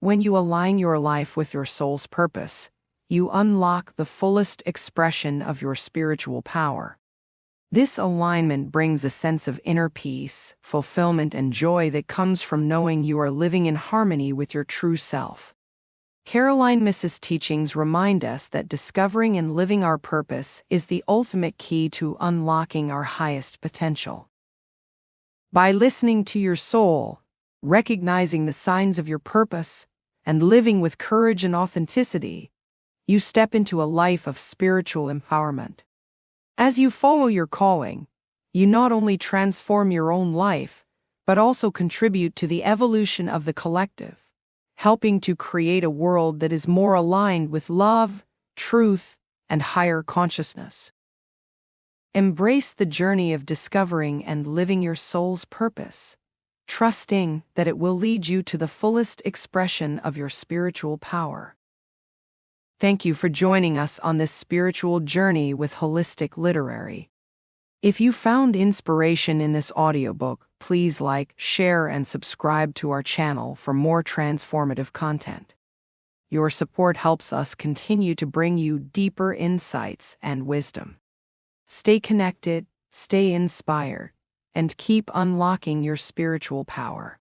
[SPEAKER 1] When you align your life with your soul's purpose, you unlock the fullest expression of your spiritual power. This alignment brings a sense of inner peace, fulfillment, and joy that comes from knowing you are living in harmony with your true self. Caroline Myss's teachings remind us that discovering and living our purpose is the ultimate key to unlocking our highest potential. By listening to your soul, recognizing the signs of your purpose, and living with courage and authenticity, you step into a life of spiritual empowerment. As you follow your calling, you not only transform your own life, but also contribute to the evolution of the collective, helping to create a world that is more aligned with love, truth, and higher consciousness. Embrace the journey of discovering and living your soul's purpose, trusting that it will lead you to the fullest expression of your spiritual power. Thank you for joining us on this spiritual journey with Holistic Literary. If you found inspiration in this audiobook, please like, share, and subscribe to our channel for more transformative content. Your support helps us continue to bring you deeper insights and wisdom. Stay connected, stay inspired, and keep unlocking your spiritual power.